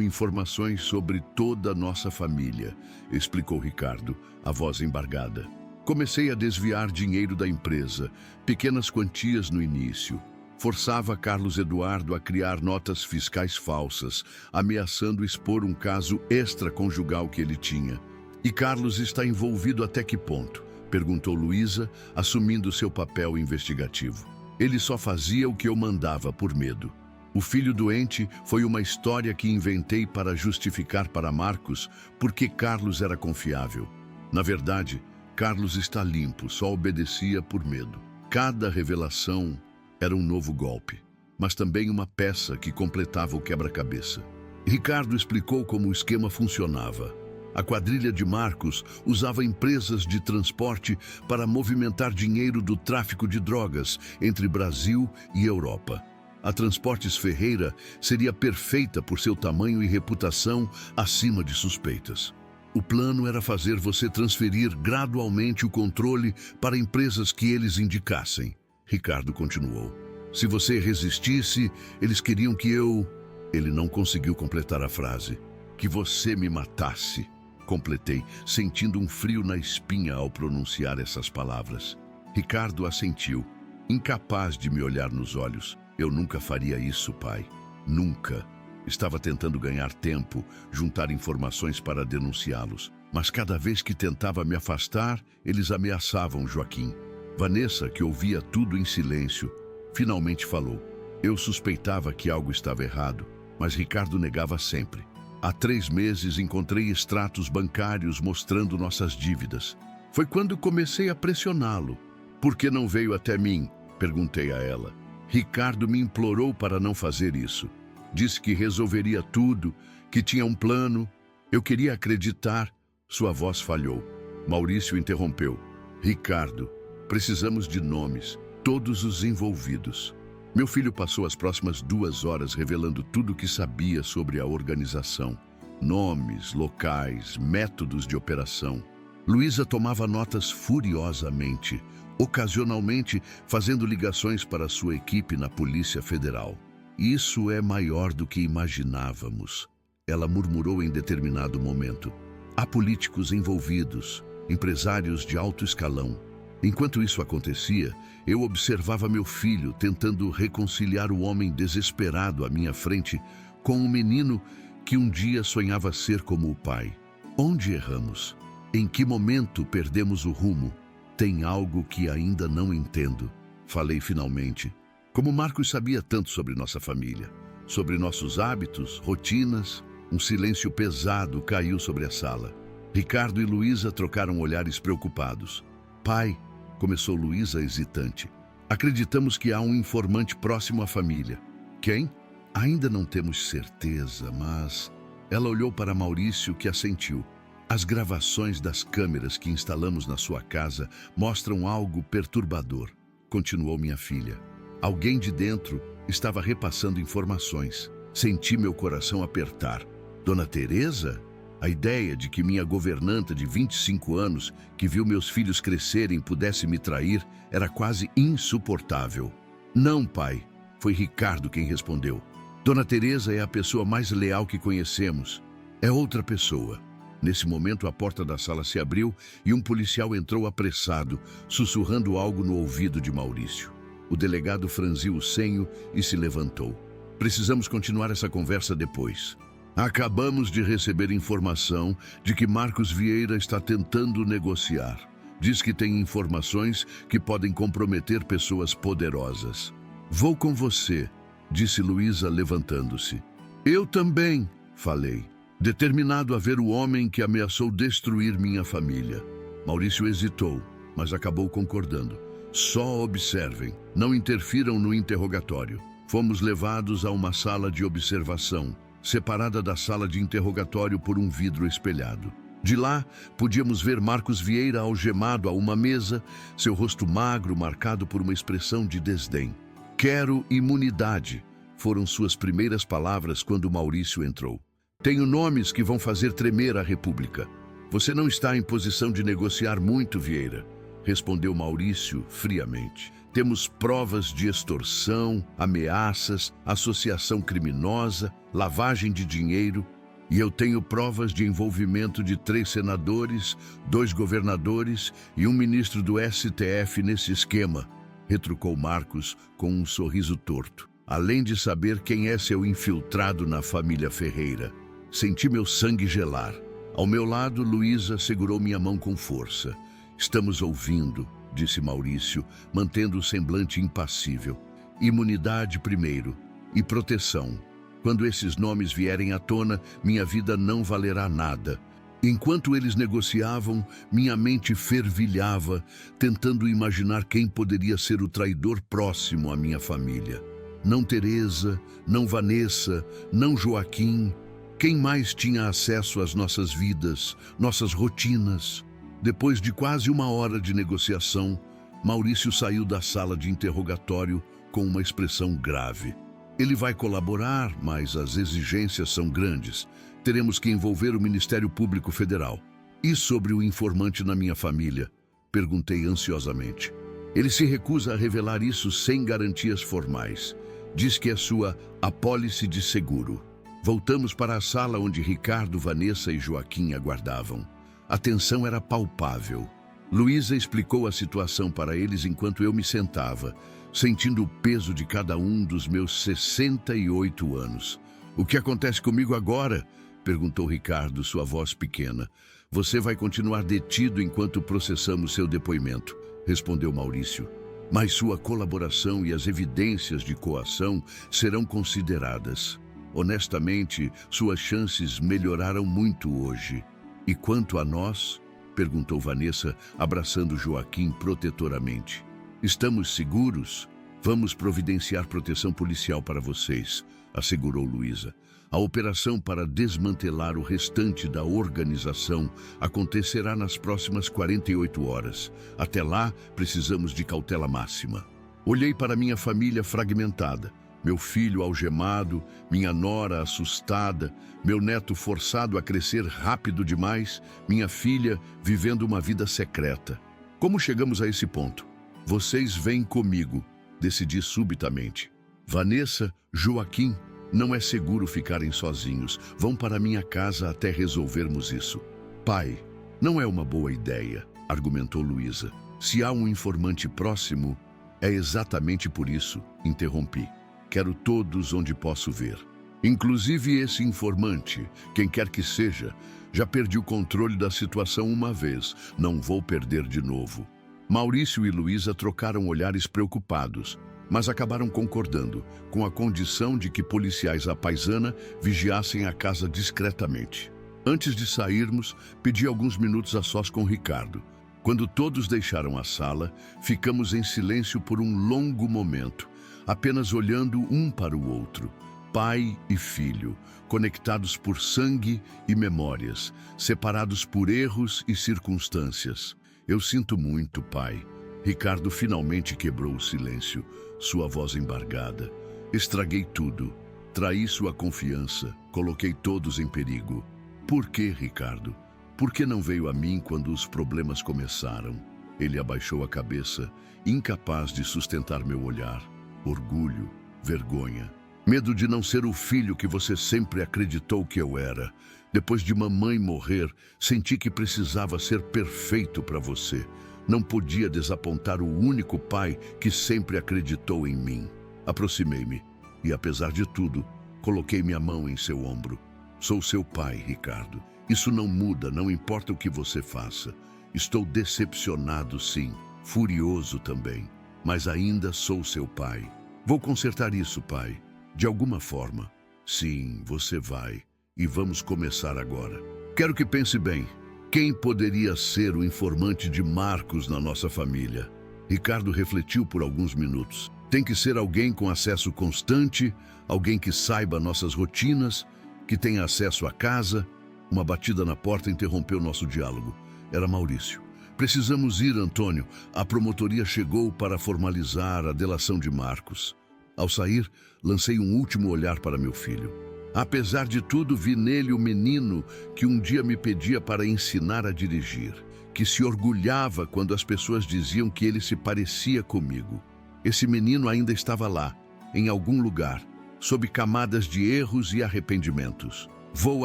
informações sobre toda a nossa família, explicou Ricardo, a voz embargada. Comecei a desviar dinheiro da empresa, pequenas quantias no início. Forçava Carlos Eduardo a criar notas fiscais falsas, ameaçando expor um caso extraconjugal que ele tinha. E Carlos está envolvido até que ponto? Perguntou Luísa, assumindo seu papel investigativo. Ele só fazia o que eu mandava por medo. O filho doente foi uma história que inventei para justificar para Marcos porque Carlos era confiável. Na verdade, Carlos está limpo, só obedecia por medo. Cada revelação era um novo golpe, mas também uma peça que completava o quebra-cabeça. Ricardo explicou como o esquema funcionava. A quadrilha de Marcos usava empresas de transporte para movimentar dinheiro do tráfico de drogas entre Brasil e Europa. A Transportes Ferreira seria perfeita por seu tamanho e reputação acima de suspeitas. O plano era fazer você transferir gradualmente o controle para empresas que eles indicassem. Ricardo continuou. Se você resistisse, eles queriam que eu... Ele não conseguiu completar a frase. Que você me matasse. Completei, sentindo um frio na espinha ao pronunciar essas palavras. Ricardo assentiu, incapaz de me olhar nos olhos. Eu nunca faria isso, pai. Nunca. Estava tentando ganhar tempo, juntar informações para denunciá-los. Mas cada vez que tentava me afastar, eles ameaçavam Joaquim. Vanessa, que ouvia tudo em silêncio, finalmente falou. Eu suspeitava que algo estava errado, mas Ricardo negava sempre. Há 3 meses encontrei extratos bancários mostrando nossas dívidas. Foi quando comecei a pressioná-lo. Por que não veio até mim? Perguntei a ela. Ricardo me implorou para não fazer isso. Disse que resolveria tudo, que tinha um plano. Eu queria acreditar. Sua voz falhou. Maurício interrompeu. Ricardo, precisamos de nomes, todos os envolvidos. Meu filho passou as próximas 2 horas revelando tudo o que sabia sobre a organização. Nomes, locais, métodos de operação. Luísa tomava notas furiosamente, ocasionalmente fazendo ligações para sua equipe na Polícia Federal. Isso é maior do que imaginávamos, ela murmurou em determinado momento. Há políticos envolvidos, empresários de alto escalão. Enquanto isso acontecia, eu observava meu filho tentando reconciliar o homem desesperado à minha frente com um menino que um dia sonhava ser como o pai. Onde erramos? Em que momento perdemos o rumo? Tem algo que ainda não entendo. Falei finalmente. Como Marcos sabia tanto sobre nossa família, sobre nossos hábitos, rotinas, um silêncio pesado caiu sobre a sala. Ricardo e Luísa trocaram olhares preocupados. Pai, começou Luísa hesitante. Acreditamos que há um informante próximo à família. Quem? Ainda não temos certeza, mas... Ela olhou para Maurício, que assentiu. As gravações das câmeras que instalamos na sua casa mostram algo perturbador, continuou minha filha. Alguém de dentro estava repassando informações. Senti meu coração apertar. Dona Teresa? A ideia de que minha governanta de 25 anos, que viu meus filhos crescerem, pudesse me trair, era quase insuportável. Não, pai. Foi Ricardo quem respondeu. Dona Teresa é a pessoa mais leal que conhecemos. É outra pessoa. Nesse momento, a porta da sala se abriu e um policial entrou apressado, sussurrando algo no ouvido de Maurício. O delegado franziu o senho e se levantou. Precisamos continuar essa conversa depois. Acabamos de receber informação de que Marcos Vieira está tentando negociar. Diz que tem informações que podem comprometer pessoas poderosas. Vou com você, disse Luísa, levantando-se. Eu também, falei, determinado a ver o homem que ameaçou destruir minha família. Maurício hesitou, mas acabou concordando. Só observem, não interfiram no interrogatório. Fomos levados a uma sala de observação, separada da sala de interrogatório por um vidro espelhado. De lá, podíamos ver Marcos Vieira algemado a uma mesa, seu rosto magro marcado por uma expressão de desdém. Quero imunidade, foram suas primeiras palavras quando Maurício entrou. Tenho nomes que vão fazer tremer a República. Você não está em posição de negociar muito, Vieira, respondeu Maurício friamente. Temos provas de extorsão, ameaças, associação criminosa, lavagem de dinheiro, e eu tenho provas de envolvimento de 3 senadores, 2 governadores e um ministro do STF nesse esquema, retrucou Marcos com um sorriso torto. Além de saber quem é seu infiltrado na família Ferreira. Senti meu sangue gelar. Ao meu lado, Luísa segurou minha mão com força. Estamos ouvindo, disse Maurício, mantendo o semblante impassível. Imunidade primeiro e proteção. Quando esses nomes vierem à tona, minha vida não valerá nada. Enquanto eles negociavam, minha mente fervilhava, tentando imaginar quem poderia ser o traidor próximo à minha família. Não Teresa, não Vanessa, não Joaquim. Quem mais tinha acesso às nossas vidas, nossas rotinas? Depois de quase 1 hora de negociação, Maurício saiu da sala de interrogatório com uma expressão grave. Ele vai colaborar, mas as exigências são grandes. Teremos que envolver o Ministério Público Federal. E sobre o informante na minha família? Perguntei ansiosamente. Ele se recusa a revelar isso sem garantias formais. Diz que é sua apólice de seguro. Voltamos para a sala onde Ricardo, Vanessa e Joaquim aguardavam. A tensão era palpável. Luísa explicou a situação para eles enquanto eu me sentava, sentindo o peso de cada um dos meus 68 anos. O que acontece comigo agora? Perguntou Ricardo, sua voz pequena. Você vai continuar detido enquanto processamos seu depoimento, respondeu Maurício. Mas sua colaboração e as evidências de coação serão consideradas. Honestamente, suas chances melhoraram muito hoje. E quanto a nós? Perguntou Vanessa, abraçando Joaquim protetoramente. Estamos seguros? Vamos providenciar proteção policial para vocês, assegurou Luísa. A operação para desmantelar o restante da organização acontecerá nas próximas 48 horas. Até lá, precisamos de cautela máxima. Olhei para minha família fragmentada. Meu filho algemado, minha nora assustada, meu neto forçado a crescer rápido demais, minha filha vivendo uma vida secreta. Como chegamos a esse ponto? Vocês vêm comigo, decidi subitamente. Vanessa, Joaquim, não é seguro ficarem sozinhos. Vão para minha casa até resolvermos isso. Pai, não é uma boa ideia, argumentou Luísa. Se há um informante próximo, é exatamente por isso, interrompi. Quero todos onde posso ver. Inclusive esse informante, quem quer que seja, já perdi o controle da situação uma vez. Não vou perder de novo. Maurício e Luísa trocaram olhares preocupados, mas acabaram concordando, com a condição de que policiais à paisana vigiassem a casa discretamente. Antes de sairmos, pedi alguns minutos a sós com Ricardo. Quando todos deixaram a sala, ficamos em silêncio por um longo momento, apenas olhando um para o outro, pai e filho, conectados por sangue e memórias, separados por erros e circunstâncias. Eu sinto muito, pai. Ricardo finalmente quebrou o silêncio, sua voz embargada. Estraguei tudo, traí sua confiança, coloquei todos em perigo. Por que, Ricardo? Por que não veio a mim quando os problemas começaram? Ele abaixou a cabeça, incapaz de sustentar meu olhar. Orgulho, vergonha, medo de não ser o filho que você sempre acreditou que eu era. Depois de mamãe morrer, senti que precisava ser perfeito para você. Não podia desapontar o único pai que sempre acreditou em mim. Aproximei-me e, apesar de tudo, coloquei minha mão em seu ombro. Sou seu pai, Ricardo. Isso não muda, não importa o que você faça. Estou decepcionado, sim, furioso também, mas ainda sou seu pai. Vou consertar isso, pai. De alguma forma. Sim, você vai. E vamos começar agora. Quero que pense bem. Quem poderia ser o informante de Marcos na nossa família? Ricardo refletiu por alguns minutos. Tem que ser alguém com acesso constante, alguém que saiba nossas rotinas, que tenha acesso à casa. Uma batida na porta interrompeu nosso diálogo. Era Maurício. Precisamos ir, Antônio. A promotoria chegou para formalizar a delação de Marcos. Ao sair, lancei um último olhar para meu filho. Apesar de tudo, vi nele o menino que um dia me pedia para ensinar a dirigir, que se orgulhava quando as pessoas diziam que ele se parecia comigo. Esse menino ainda estava lá, em algum lugar, sob camadas de erros e arrependimentos. Vou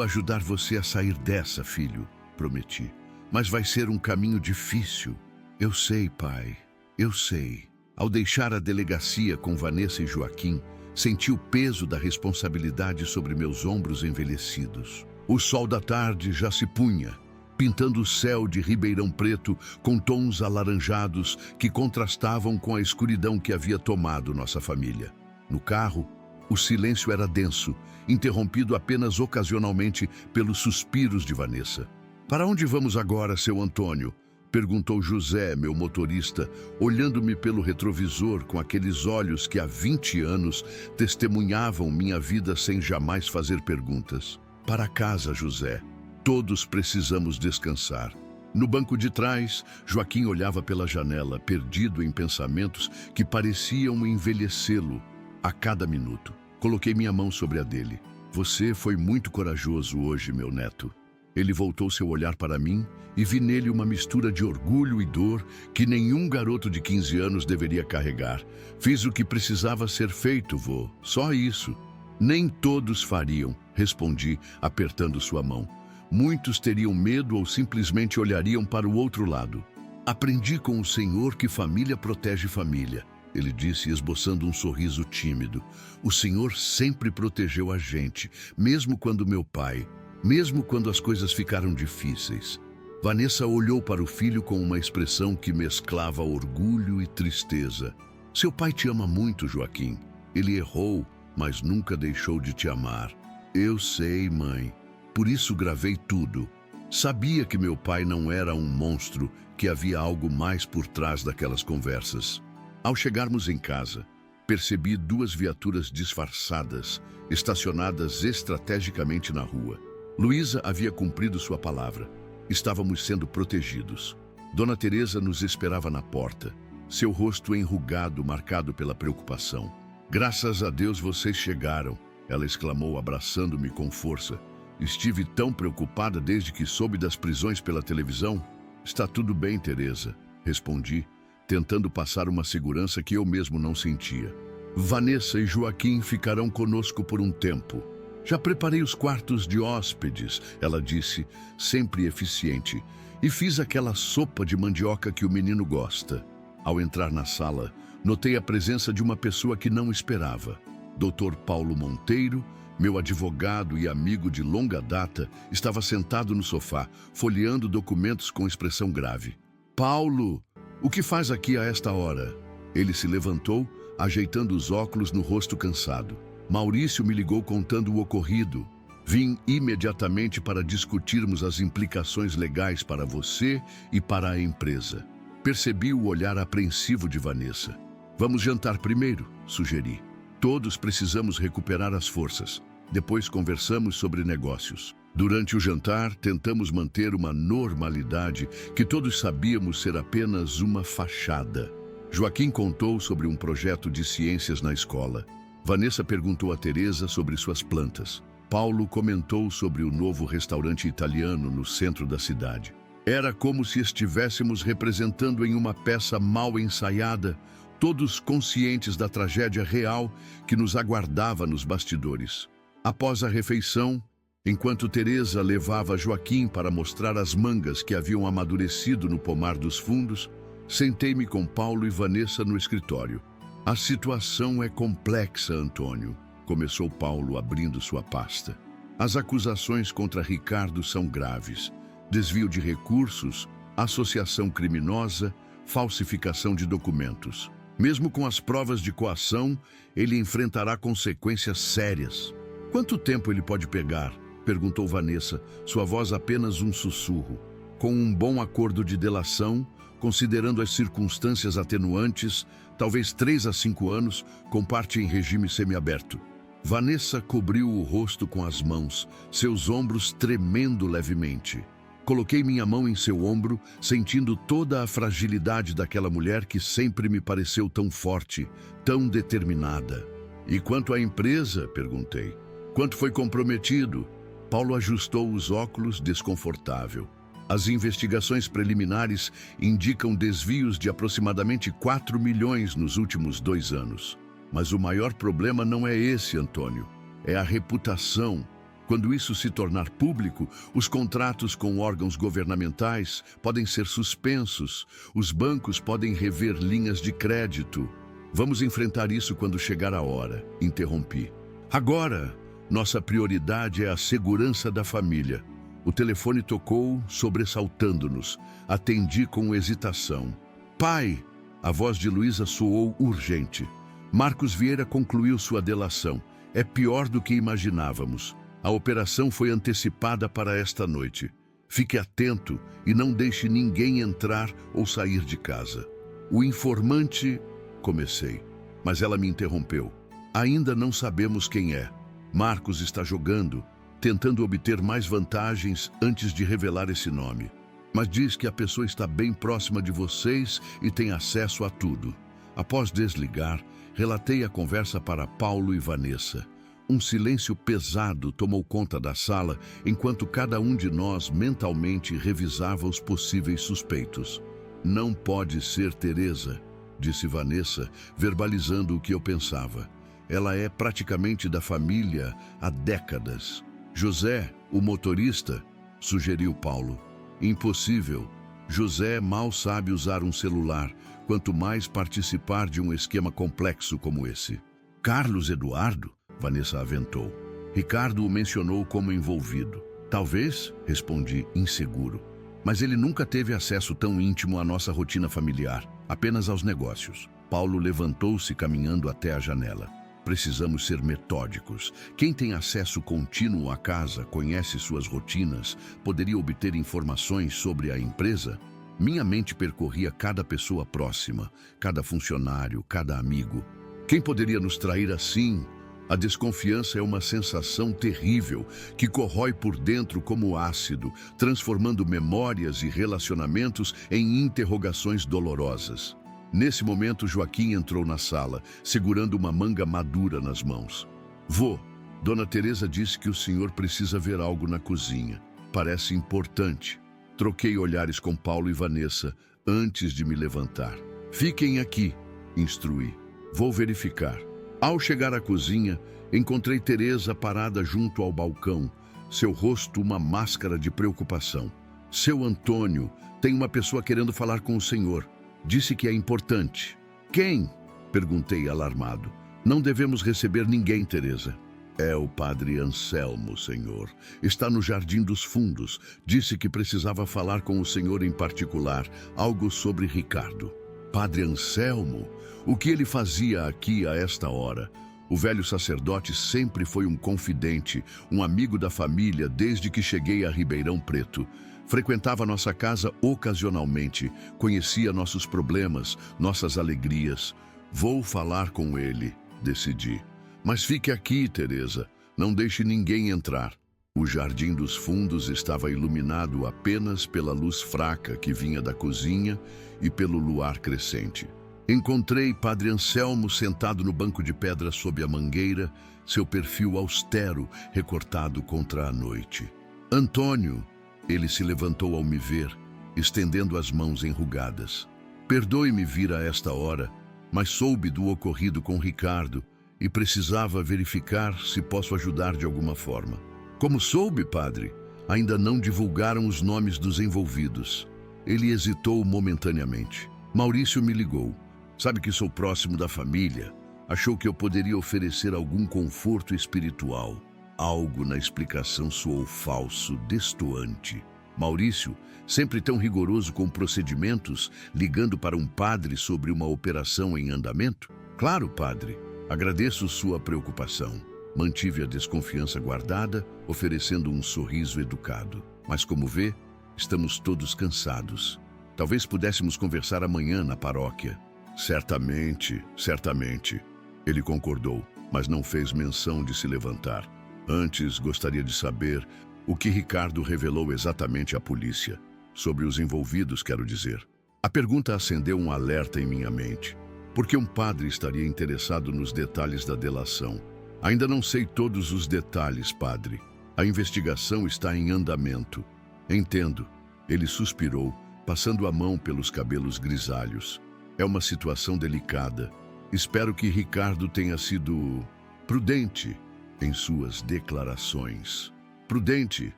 ajudar você a sair dessa, filho, prometi. Mas vai ser um caminho difícil. Eu sei, pai, eu sei. Ao deixar a delegacia com Vanessa e Joaquim, senti o peso da responsabilidade sobre meus ombros envelhecidos. O sol da tarde já se punha, pintando o céu de Ribeirão Preto com tons alaranjados que contrastavam com a escuridão que havia tomado nossa família. No carro, o silêncio era denso, interrompido apenas ocasionalmente pelos suspiros de Vanessa. Para onde vamos agora, seu Antônio? Perguntou José, meu motorista, olhando-me pelo retrovisor com aqueles olhos que há 20 anos testemunhavam minha vida sem jamais fazer perguntas. Para casa, José. Todos precisamos descansar. No banco de trás, Joaquim olhava pela janela, perdido em pensamentos que pareciam envelhecê-lo a cada minuto. Coloquei minha mão sobre a dele. Você foi muito corajoso hoje, meu neto. Ele voltou seu olhar para mim e vi nele uma mistura de orgulho e dor que nenhum garoto de 15 anos deveria carregar. Fiz o que precisava ser feito, vô. Só isso. Nem todos fariam, respondi, apertando sua mão. Muitos teriam medo ou simplesmente olhariam para o outro lado. Aprendi com o Senhor que família protege família, ele disse, esboçando um sorriso tímido. O Senhor sempre protegeu a gente, mesmo quando meu pai... Mesmo quando as coisas ficaram difíceis. Vanessa olhou para o filho com uma expressão que mesclava orgulho e tristeza. Seu pai te ama muito, Joaquim. Ele errou, mas nunca deixou de te amar. Eu sei, mãe. Por isso gravei tudo. Sabia que meu pai não era um monstro, que havia algo mais por trás daquelas conversas. Ao chegarmos em casa, percebi 2 viaturas disfarçadas, estacionadas estrategicamente na rua. Luísa havia cumprido sua palavra. Estávamos sendo protegidos. Dona Teresa nos esperava na porta, seu rosto enrugado, marcado pela preocupação. Graças a Deus vocês chegaram, ela exclamou, abraçando-me com força. Estive tão preocupada desde que soube das prisões pela televisão. Está tudo bem, Teresa, respondi, tentando passar uma segurança que eu mesmo não sentia. Vanessa e Joaquim ficarão conosco por um tempo. Já preparei os quartos de hóspedes, ela disse, sempre eficiente, e fiz aquela sopa de mandioca que o menino gosta. Ao entrar na sala, notei a presença de uma pessoa que não esperava. Dr. Paulo Monteiro, meu advogado e amigo de longa data, estava sentado no sofá, folheando documentos com expressão grave. Paulo, o que faz aqui a esta hora? Ele se levantou, ajeitando os óculos no rosto cansado. Maurício me ligou contando o ocorrido. Vim imediatamente para discutirmos as implicações legais para você e para a empresa. Percebi o olhar apreensivo de Vanessa. Vamos jantar primeiro, sugeri. Todos precisamos recuperar as forças. Depois conversamos sobre negócios. Durante o jantar, tentamos manter uma normalidade que todos sabíamos ser apenas uma fachada. Joaquim contou sobre um projeto de ciências na escola. Vanessa perguntou a Teresa sobre suas plantas. Paulo comentou sobre o novo restaurante italiano no centro da cidade. Era como se estivéssemos representando em uma peça mal ensaiada, todos conscientes da tragédia real que nos aguardava nos bastidores. Após a refeição, enquanto Teresa levava Joaquim para mostrar as mangas que haviam amadurecido no pomar dos fundos, sentei-me com Paulo e Vanessa no escritório. A situação é complexa, Antônio, começou Paulo abrindo sua pasta. As acusações contra Ricardo são graves. Desvio de recursos, associação criminosa, falsificação de documentos. Mesmo com as provas de coação, ele enfrentará consequências sérias. Quanto tempo ele pode pegar? Perguntou Vanessa, sua voz apenas um sussurro. Com um bom acordo de delação, considerando as circunstâncias atenuantes, talvez 3 a 5 anos, com parte em regime semiaberto. Vanessa cobriu o rosto com as mãos, seus ombros tremendo levemente. Coloquei minha mão em seu ombro, sentindo toda a fragilidade daquela mulher que sempre me pareceu tão forte, tão determinada. E quanto à empresa? Perguntei. Quanto foi comprometido? Paulo ajustou os óculos, desconfortável. As investigações preliminares indicam desvios de aproximadamente 4 milhões nos últimos 2 anos. Mas o maior problema não é esse, Antônio. É a reputação. Quando isso se tornar público, os contratos com órgãos governamentais podem ser suspensos, os bancos podem rever linhas de crédito. Vamos enfrentar isso quando chegar a hora, interrompi. Agora, nossa prioridade é a segurança da família. O telefone tocou, sobressaltando-nos. Atendi com hesitação. Pai! A voz de Luísa soou urgente. Marcos Vieira concluiu sua delação. É pior do que imaginávamos. A operação foi antecipada para esta noite. Fique atento e não deixe ninguém entrar ou sair de casa. O informante... Comecei, mas ela me interrompeu. Ainda não sabemos quem é. Marcos está jogando, tentando obter mais vantagens antes de revelar esse nome. Mas diz que a pessoa está bem próxima de vocês e tem acesso a tudo. Após desligar, relatei a conversa para Paulo e Vanessa. Um silêncio pesado tomou conta da sala enquanto cada um de nós mentalmente revisava os possíveis suspeitos. Não pode ser Teresa, disse Vanessa, verbalizando o que eu pensava. Ela é praticamente da família há décadas. José, o motorista, sugeriu Paulo. Impossível. José mal sabe usar um celular, quanto mais participar de um esquema complexo como esse. Carlos Eduardo? Vanessa aventou. Ricardo o mencionou como envolvido. Talvez, respondi, inseguro. Mas ele nunca teve acesso tão íntimo à nossa rotina familiar, apenas aos negócios. Paulo levantou-se caminhando até a janela. Precisamos ser metódicos. Quem tem acesso contínuo à casa, conhece suas rotinas, poderia obter informações sobre a empresa? Minha mente percorria cada pessoa próxima, cada funcionário, cada amigo. Quem poderia nos trair assim? A desconfiança é uma sensação terrível que corrói por dentro como ácido, transformando memórias e relacionamentos em interrogações dolorosas. Nesse momento, Joaquim entrou na sala, segurando uma manga madura nas mãos. Vô, Dona Teresa disse que o senhor precisa ver algo na cozinha. Parece importante. Troquei olhares com Paulo e Vanessa antes de me levantar. Fiquem aqui, instruí. Vou verificar. Ao chegar à cozinha, encontrei Teresa parada junto ao balcão, seu rosto uma máscara de preocupação. Seu Antônio, tem uma pessoa querendo falar com o senhor. Disse que é importante. Quem? Perguntei alarmado. Não devemos receber ninguém, Teresa. É o padre Anselmo, senhor. Está no Jardim dos Fundos. Disse que precisava falar com o senhor em particular, algo sobre Ricardo. Padre Anselmo? O que ele fazia aqui a esta hora? O velho sacerdote sempre foi um confidente, um amigo da família desde que cheguei a Ribeirão Preto. Frequentava nossa casa ocasionalmente, conhecia nossos problemas, nossas alegrias. Vou falar com ele, decidi. Mas fique aqui, Teresa. Não deixe ninguém entrar. O Jardim dos Fundos estava iluminado apenas pela luz fraca que vinha da cozinha e pelo luar crescente. Encontrei Padre Anselmo sentado no banco de pedra sob a mangueira, seu perfil austero recortado contra a noite. Antônio, ele se levantou ao me ver, estendendo as mãos enrugadas. Perdoe-me vir a esta hora, mas soube do ocorrido com Ricardo e precisava verificar se posso ajudar de alguma forma. Como soube, padre? Ainda não divulgaram os nomes dos envolvidos. Ele hesitou momentaneamente. Maurício me ligou. Sabe que sou próximo da família. Achou que eu poderia oferecer algum conforto espiritual. Algo na explicação soou falso, destoante. Maurício, sempre tão rigoroso com procedimentos, ligando para um padre sobre uma operação em andamento? Claro, padre. Agradeço sua preocupação. Mantive a desconfiança guardada, oferecendo um sorriso educado. Mas como vê, estamos todos cansados. Talvez pudéssemos conversar amanhã na paróquia. Certamente, certamente. Ele concordou, mas não fez menção de se levantar. Antes, gostaria de saber o que Ricardo revelou exatamente à polícia. Sobre os envolvidos, quero dizer. A pergunta acendeu um alerta em minha mente. Por que um padre estaria interessado nos detalhes da delação? Ainda não sei todos os detalhes, padre. A investigação está em andamento. Entendo. Ele suspirou, passando a mão pelos cabelos grisalhos. É uma situação delicada. Espero que Ricardo tenha sido prudente em suas declarações. Prudente,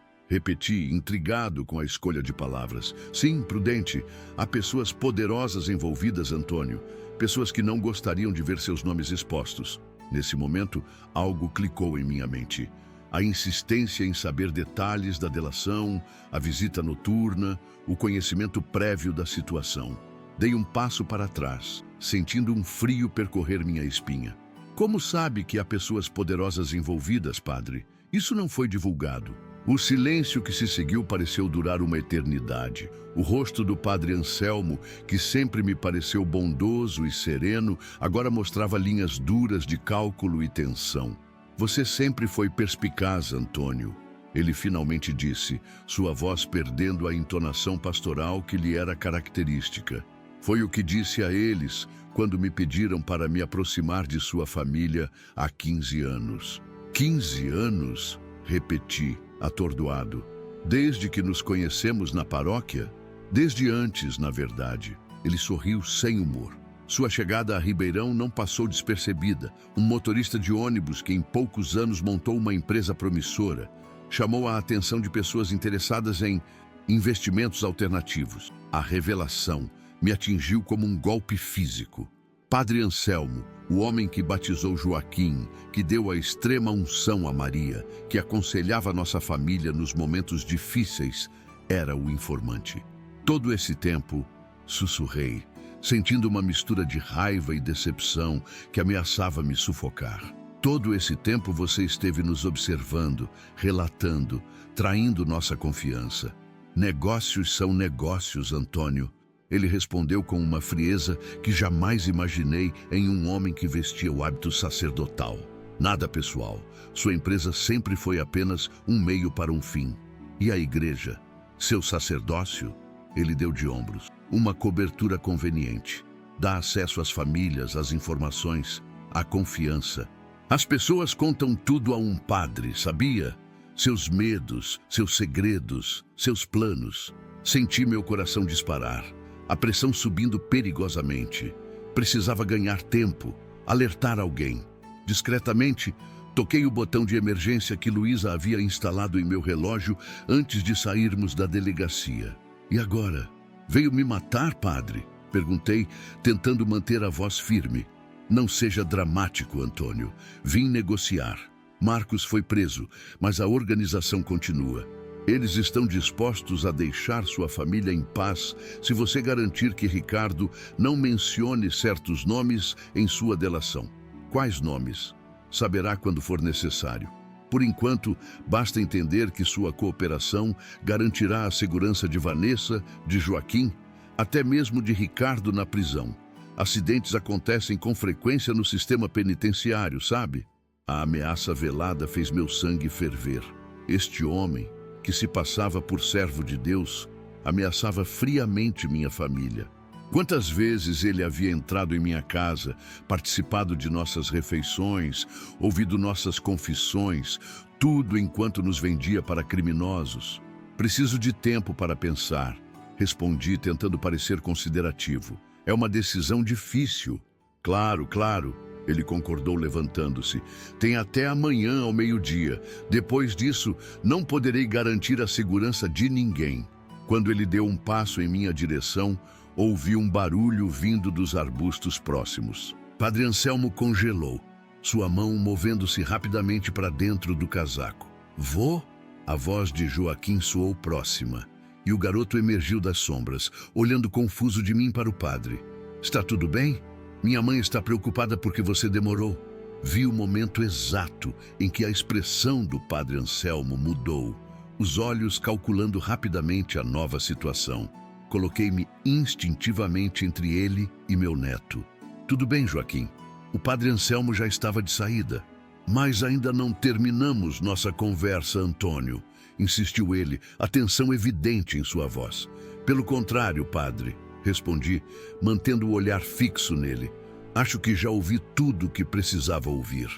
repeti, intrigado com a escolha de palavras. Sim, prudente. Há pessoas poderosas envolvidas, Antônio. Pessoas que não gostariam de ver seus nomes expostos. Nesse momento, algo clicou em minha mente. A insistência em saber detalhes da delação, a visita noturna, o conhecimento prévio da situação. Dei um passo para trás, sentindo um frio percorrer minha espinha. Como sabe que há pessoas poderosas envolvidas, padre? Isso não foi divulgado. O silêncio que se seguiu pareceu durar uma eternidade. O rosto do padre Anselmo, que sempre me pareceu bondoso e sereno, agora mostrava linhas duras de cálculo e tensão. Você sempre foi perspicaz, Antônio. Ele finalmente disse, sua voz perdendo a entonação pastoral que lhe era característica. Foi o que disse a eles quando me pediram para me aproximar de sua família há 15 anos. 15 anos? Repeti, atordoado. Desde que nos conhecemos na paróquia? Desde antes, na verdade. Ele sorriu sem humor. Sua chegada a Ribeirão não passou despercebida. Um motorista de ônibus que em poucos anos montou uma empresa promissora chamou a atenção de pessoas interessadas em investimentos alternativos. A revelação me atingiu como um golpe físico. Padre Anselmo, o homem que batizou Joaquim, que deu a extrema unção a Maria, que aconselhava nossa família nos momentos difíceis, era o informante. Todo esse tempo, sussurrei, sentindo uma mistura de raiva e decepção que ameaçava me sufocar. Todo esse tempo você esteve nos observando, relatando, traindo nossa confiança. Negócios são negócios, Antônio. Ele respondeu com uma frieza que jamais imaginei em um homem que vestia o hábito sacerdotal. Nada pessoal. Sua empresa sempre foi apenas um meio para um fim. E a igreja? Seu sacerdócio? Ele deu de ombros. Uma cobertura conveniente. Dá acesso às famílias, às informações, à confiança. As pessoas contam tudo a um padre, sabia? Seus medos, seus segredos, seus planos. Senti meu coração disparar. A pressão subindo perigosamente. Precisava ganhar tempo, alertar alguém. Discretamente, toquei o botão de emergência que Luísa havia instalado em meu relógio antes de sairmos da delegacia. E agora? Veio me matar, padre? Perguntei, tentando manter a voz firme. Não seja dramático, Antônio. Vim negociar. Marcos foi preso, mas a organização continua. Eles estão dispostos a deixar sua família em paz se você garantir que Ricardo não mencione certos nomes em sua delação. Quais nomes? Saberá quando for necessário. Por enquanto, basta entender que sua cooperação garantirá a segurança de Vanessa, de Joaquim, até mesmo de Ricardo na prisão. Acidentes acontecem com frequência no sistema penitenciário, sabe? A ameaça velada fez meu sangue ferver. Este homem, que se passava por servo de Deus, ameaçava friamente minha família. Quantas vezes ele havia entrado em minha casa, participado de nossas refeições, ouvido nossas confissões, tudo enquanto nos vendia para criminosos. Preciso de tempo para pensar, respondi tentando parecer considerativo. É uma decisão difícil. Claro, claro. Ele concordou levantando-se. Tem até amanhã ao meio-dia. Depois disso, não poderei garantir a segurança de ninguém. Quando ele deu um passo em minha direção, ouvi um barulho vindo dos arbustos próximos. Padre Anselmo congelou, sua mão movendo-se rapidamente para dentro do casaco. Vô? A voz de Joaquim soou próxima. e o garoto emergiu das sombras, olhando confuso de mim para o padre. Está tudo bem? Minha mãe está preocupada porque você demorou. Vi o momento exato em que a expressão do padre Anselmo mudou, os olhos calculando rapidamente a nova situação. Coloquei-me instintivamente entre ele e meu neto. Tudo bem, Joaquim. O padre Anselmo já estava de saída. Mas ainda não terminamos nossa conversa, Antônio, insistiu ele, a tensão evidente em sua voz. Pelo contrário, padre, respondi, mantendo o olhar fixo nele. Acho que já ouvi tudo o que precisava ouvir.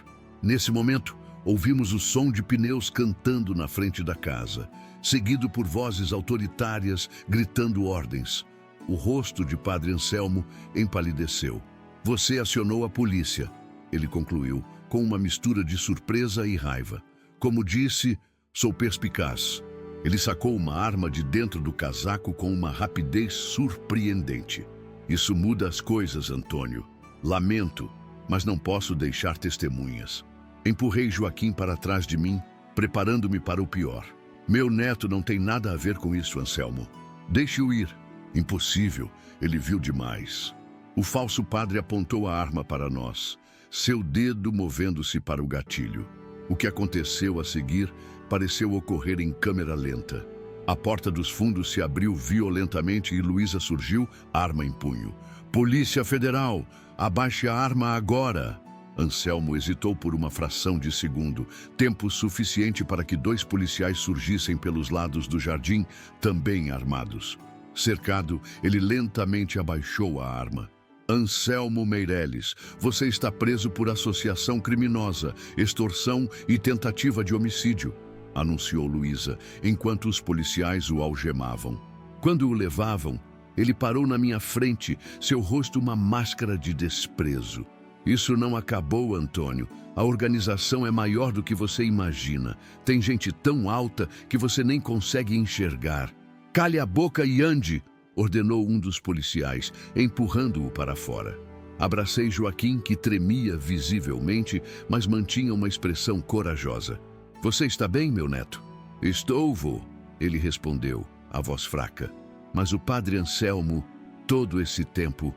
Nesse momento, ouvimos o som de pneus cantando na frente da casa, seguido por vozes autoritárias gritando ordens. O rosto de padre Anselmo empalideceu. Você acionou a polícia, ele concluiu, com uma mistura de surpresa e raiva. Como disse, sou perspicaz. Ele sacou uma arma de dentro do casaco com uma rapidez surpreendente. Isso muda as coisas, Antônio. Lamento, mas não posso deixar testemunhas. Empurrei Joaquim para trás de mim, preparando-me para o pior. Meu neto não tem nada a ver com isso, Anselmo. Deixe-o ir. Impossível, ele viu demais. O falso padre apontou a arma para nós, seu dedo movendo-se para o gatilho. O que aconteceu a seguir pareceu ocorrer em câmera lenta. A porta dos fundos se abriu violentamente e Luísa surgiu, arma em punho. Polícia Federal, abaixe a arma agora! Anselmo hesitou por uma fração de segundo, tempo suficiente para que 2 policiais surgissem pelos lados do jardim, também armados. Cercado, ele lentamente abaixou a arma. Anselmo Meireles, você está preso por associação criminosa, extorsão e tentativa de homicídio, anunciou Luísa, enquanto os policiais o algemavam. Quando o levavam, ele parou na minha frente, seu rosto uma máscara de desprezo. Isso não acabou, Antônio. A organização é maior do que você imagina. Tem gente tão alta que você nem consegue enxergar. Cale a boca e ande! Ordenou um dos policiais, empurrando-o para fora. Abracei Joaquim, que tremia visivelmente, mas mantinha uma expressão corajosa. Você está bem, meu neto? Estou, vô, ele respondeu, a voz fraca. Mas o padre Anselmo, todo esse tempo...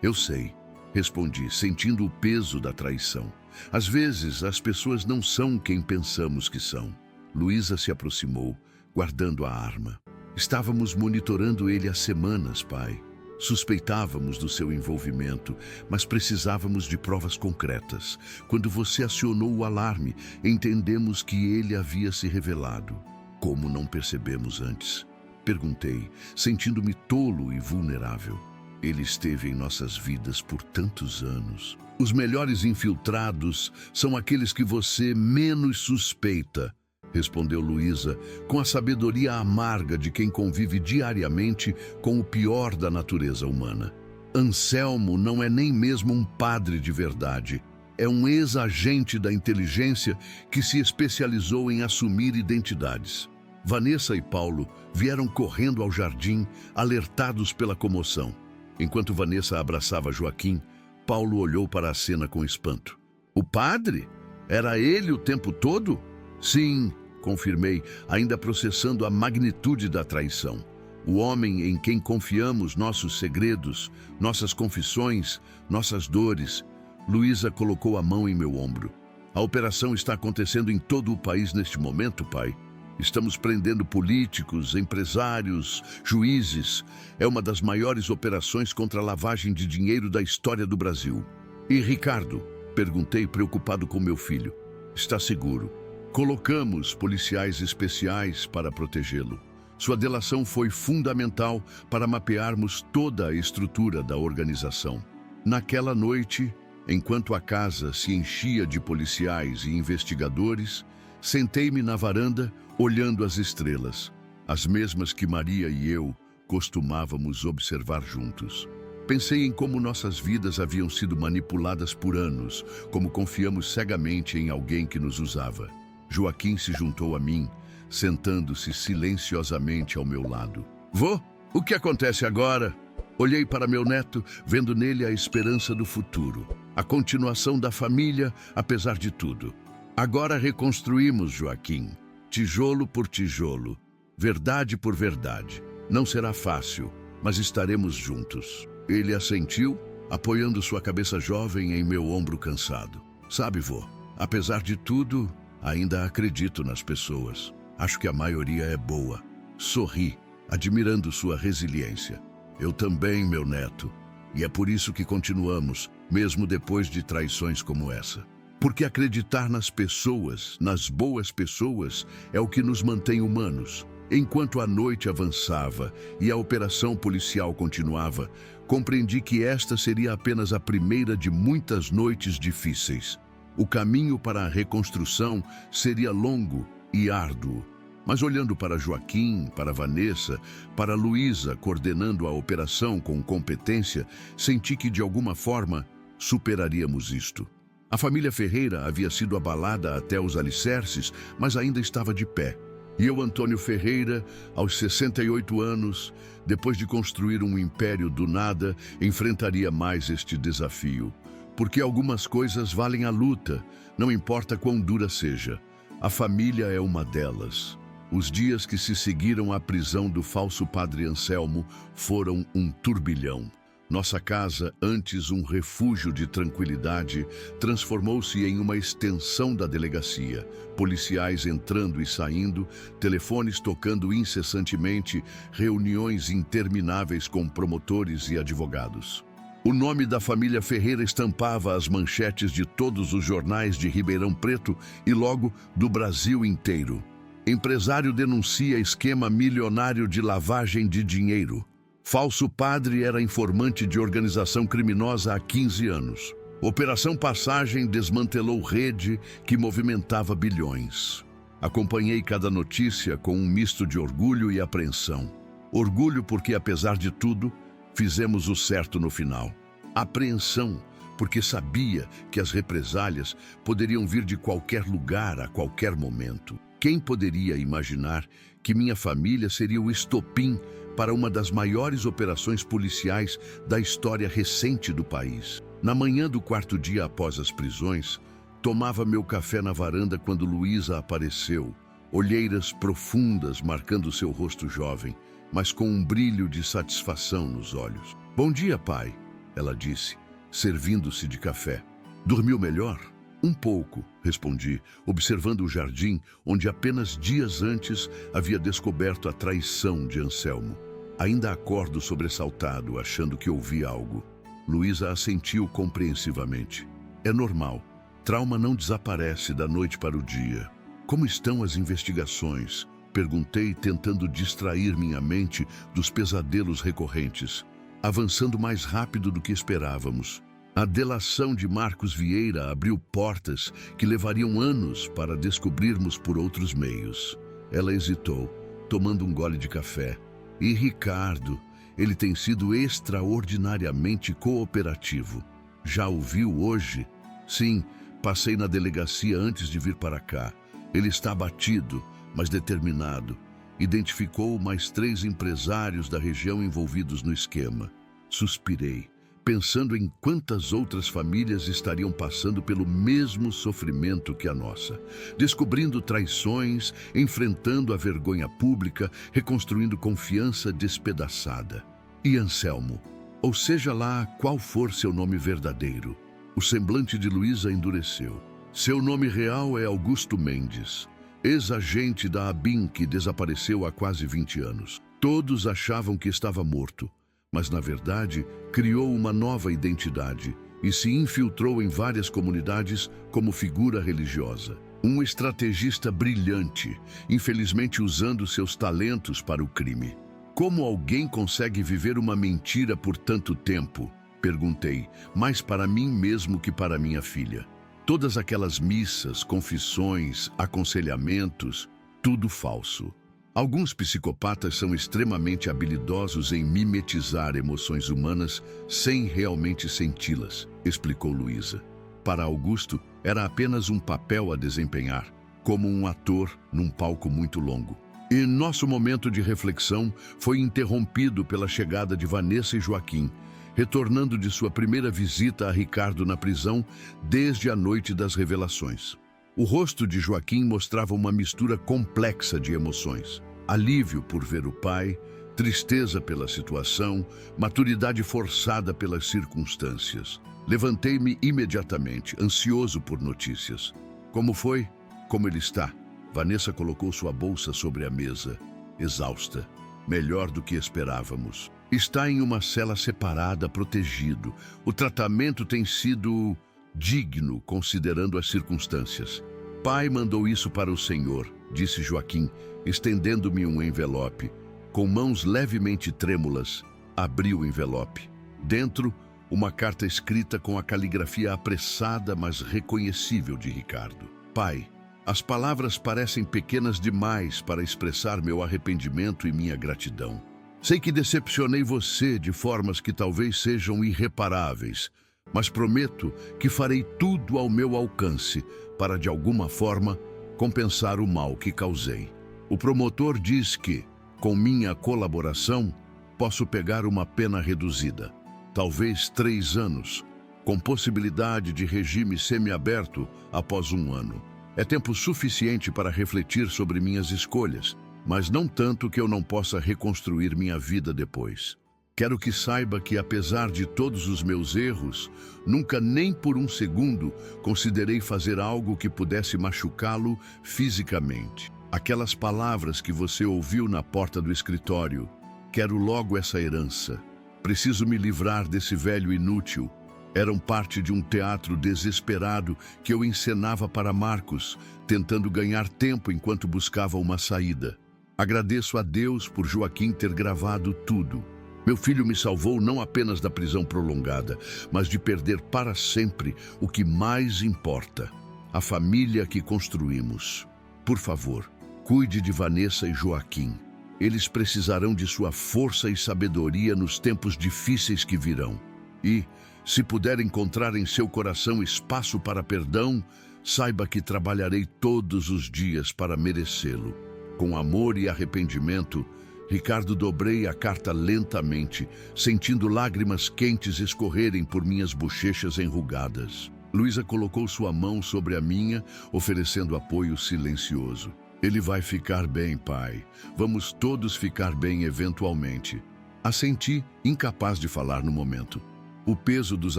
eu sei, respondi, sentindo o peso da traição. Às vezes, as pessoas não são quem pensamos que são. Luísa se aproximou, guardando a arma. Estávamos monitorando ele há semanas, pai. Suspeitávamos do seu envolvimento, mas precisávamos de provas concretas. Quando você acionou o alarme, entendemos que ele havia se revelado. Como não percebemos antes? Perguntei, sentindo-me tolo e vulnerável. Ele esteve em nossas vidas por tantos anos. Os melhores infiltrados são aqueles que você menos suspeita, respondeu Luísa, com a sabedoria amarga de quem convive diariamente com o pior da natureza humana. Anselmo não é nem mesmo um padre de verdade. É um ex-agente da inteligência que se especializou em assumir identidades. Vanessa e Paulo vieram correndo ao jardim, alertados pela comoção. Enquanto Vanessa abraçava Joaquim, Paulo olhou para a cena com espanto. O padre? Era ele o tempo todo? Sim, confirmei, ainda processando a magnitude da traição. O homem em quem confiamos nossos segredos, nossas confissões, nossas dores. Luísa colocou a mão em meu ombro. A operação está acontecendo em todo o país neste momento, pai. Estamos prendendo políticos, empresários, juízes. É uma das maiores operações contra a lavagem de dinheiro da história do Brasil. E Ricardo? Perguntei, preocupado com meu filho. Está seguro. Colocamos policiais especiais para protegê-lo. Sua delação foi fundamental para mapearmos toda a estrutura da organização. Naquela noite, enquanto a casa se enchia de policiais e investigadores, sentei-me na varanda, olhando as estrelas, as mesmas que Maria e eu costumávamos observar juntos. Pensei em como nossas vidas haviam sido manipuladas por anos, como confiamos cegamente em alguém que nos usava. Joaquim se juntou a mim, sentando-se silenciosamente ao meu lado. Vô, o que acontece agora? Olhei para meu neto, vendo nele a esperança do futuro, a continuação da família, apesar de tudo. Agora reconstruímos, Joaquim, tijolo por tijolo. Verdade por verdade. Não será fácil, mas estaremos juntos. Ele assentiu, apoiando sua cabeça jovem em meu ombro cansado. Sabe, vô, apesar de tudo, ainda acredito nas pessoas. Acho que a maioria é boa. Sorri, admirando sua resiliência. Eu também, meu neto. E é por isso que continuamos, mesmo depois de traições como essa. Porque acreditar nas pessoas, nas boas pessoas, é o que nos mantém humanos. Enquanto a noite avançava e a operação policial continuava, compreendi que esta seria apenas a primeira de muitas noites difíceis. O caminho para a reconstrução seria longo e árduo. Mas olhando para Joaquim, para Vanessa, para Luísa coordenando a operação com competência, senti que de alguma forma superaríamos isto. A família Ferreira havia sido abalada até os alicerces, mas ainda estava de pé. E eu, Antônio Ferreira, aos 68 anos, depois de construir um império do nada, enfrentaria mais este desafio. Porque algumas coisas valem a luta, não importa quão dura seja. A família é uma delas. Os dias que se seguiram à prisão do falso padre Anselmo foram um turbilhão. Nossa casa, antes um refúgio de tranquilidade, transformou-se em uma extensão da delegacia. Policiais entrando e saindo, telefones tocando incessantemente, reuniões intermináveis com promotores e advogados. O nome da família Ferreira estampava as manchetes de todos os jornais de Ribeirão Preto e logo do Brasil inteiro. Empresário denuncia esquema milionário de lavagem de dinheiro. Falso padre era informante de organização criminosa há 15 anos. Operação Passagem desmantelou rede que movimentava bilhões. Acompanhei cada notícia com um misto de orgulho e apreensão. Orgulho porque, apesar de tudo, fizemos o certo no final. Apreensão porque sabia que as represálias poderiam vir de qualquer lugar a qualquer momento. Quem poderia imaginar que minha família seria o estopim para uma das maiores operações policiais da história recente do país? Na manhã do quarto dia após as prisões, tomava meu café na varanda quando Luísa apareceu, olheiras profundas marcando seu rosto jovem, mas com um brilho de satisfação nos olhos. "Bom dia, pai", ela disse, servindo-se de café. "Dormiu melhor?" "Um pouco", respondi, observando o jardim onde apenas dias antes havia descoberto a traição de Anselmo. Ainda acordo sobressaltado, achando que ouvi algo. Luísa assentiu compreensivamente. "É normal. Trauma não desaparece da noite para o dia." "Como estão as investigações?" perguntei, tentando distrair minha mente dos pesadelos recorrentes. "Avançando mais rápido do que esperávamos. A delação de Marcos Vieira abriu portas que levariam anos para descobrirmos por outros meios." Ela hesitou, tomando um gole de café. "E Ricardo, ele tem sido extraordinariamente cooperativo. Já o viu hoje?" "Sim, passei na delegacia antes de vir para cá. Ele está abatido, mas determinado. Identificou mais 3 empresários da região envolvidos no esquema." Suspirei, pensando em quantas outras famílias estariam passando pelo mesmo sofrimento que a nossa, descobrindo traições, enfrentando a vergonha pública, reconstruindo confiança despedaçada. E Anselmo, ou seja lá qual for seu nome verdadeiro. O semblante de Luísa endureceu. Seu nome real é Augusto Mendes, ex-agente da ABIN que desapareceu há quase 20 anos. Todos achavam que estava morto, mas na verdade criou uma nova identidade e se infiltrou em várias comunidades como figura religiosa. Um estrategista brilhante, infelizmente usando seus talentos para o crime. "Como alguém consegue viver uma mentira por tanto tempo?" perguntei, mais para mim mesmo que para minha filha. Todas aquelas missas, confissões, aconselhamentos, tudo falso. Alguns psicopatas são extremamente habilidosos em mimetizar emoções humanas sem realmente senti-las, explicou Luísa. Para Augusto, era apenas um papel a desempenhar, como um ator num palco muito longo. E nosso momento de reflexão foi interrompido pela chegada de Vanessa e Joaquim, retornando de sua primeira visita a Ricardo na prisão desde a noite das revelações. O rosto de Joaquim mostrava uma mistura complexa de emoções. alívio por ver o pai, tristeza pela situação, maturidade forçada pelas circunstâncias. Levantei-me imediatamente, ansioso por notícias. Como foi? Como ele está? Vanessa colocou sua bolsa sobre a mesa, exausta. Melhor do que esperávamos. Está em uma cela separada, protegido. O tratamento tem sido digno, considerando as circunstâncias. Pai mandou isso para o senhor, disse Joaquim, estendendo-me um envelope. Com mãos levemente trêmulas, abri o envelope. Dentro, uma carta escrita com a caligrafia apressada, mas reconhecível de Ricardo. Pai, as palavras parecem pequenas demais para expressar meu arrependimento e minha gratidão. Sei que decepcionei você de formas que talvez sejam irreparáveis, mas prometo que farei tudo ao meu alcance para, de alguma forma, compensar o mal que causei. O promotor diz que, com minha colaboração, posso pegar uma pena reduzida, talvez 3 anos, com possibilidade de regime semiaberto após 1 ano. É tempo suficiente para refletir sobre minhas escolhas, mas não tanto que eu não possa reconstruir minha vida depois. Quero que saiba que, apesar de todos os meus erros, nunca nem por 1 segundo considerei fazer algo que pudesse machucá-lo fisicamente. Aquelas palavras que você ouviu na porta do escritório, quero logo essa herança. Preciso me livrar desse velho inútil. Eram parte de um teatro desesperado que eu encenava para Marcos, tentando ganhar tempo enquanto buscava uma saída. Agradeço a Deus por Joaquim ter gravado tudo. Meu filho me salvou não apenas da prisão prolongada, mas de perder para sempre o que mais importa, a família que construímos. Por favor, cuide de Vanessa e Joaquim. Eles precisarão de sua força e sabedoria nos tempos difíceis que virão. E, se puder encontrar em seu coração espaço para perdão, saiba que trabalharei todos os dias para merecê-lo. Com amor e arrependimento, Ricardo, dobrei a carta lentamente, sentindo lágrimas quentes escorrerem por minhas bochechas enrugadas. Luísa colocou sua mão sobre a minha, oferecendo apoio silencioso. Ele vai ficar bem, pai. Vamos todos ficar bem eventualmente. Assenti, incapaz de falar no momento. O peso dos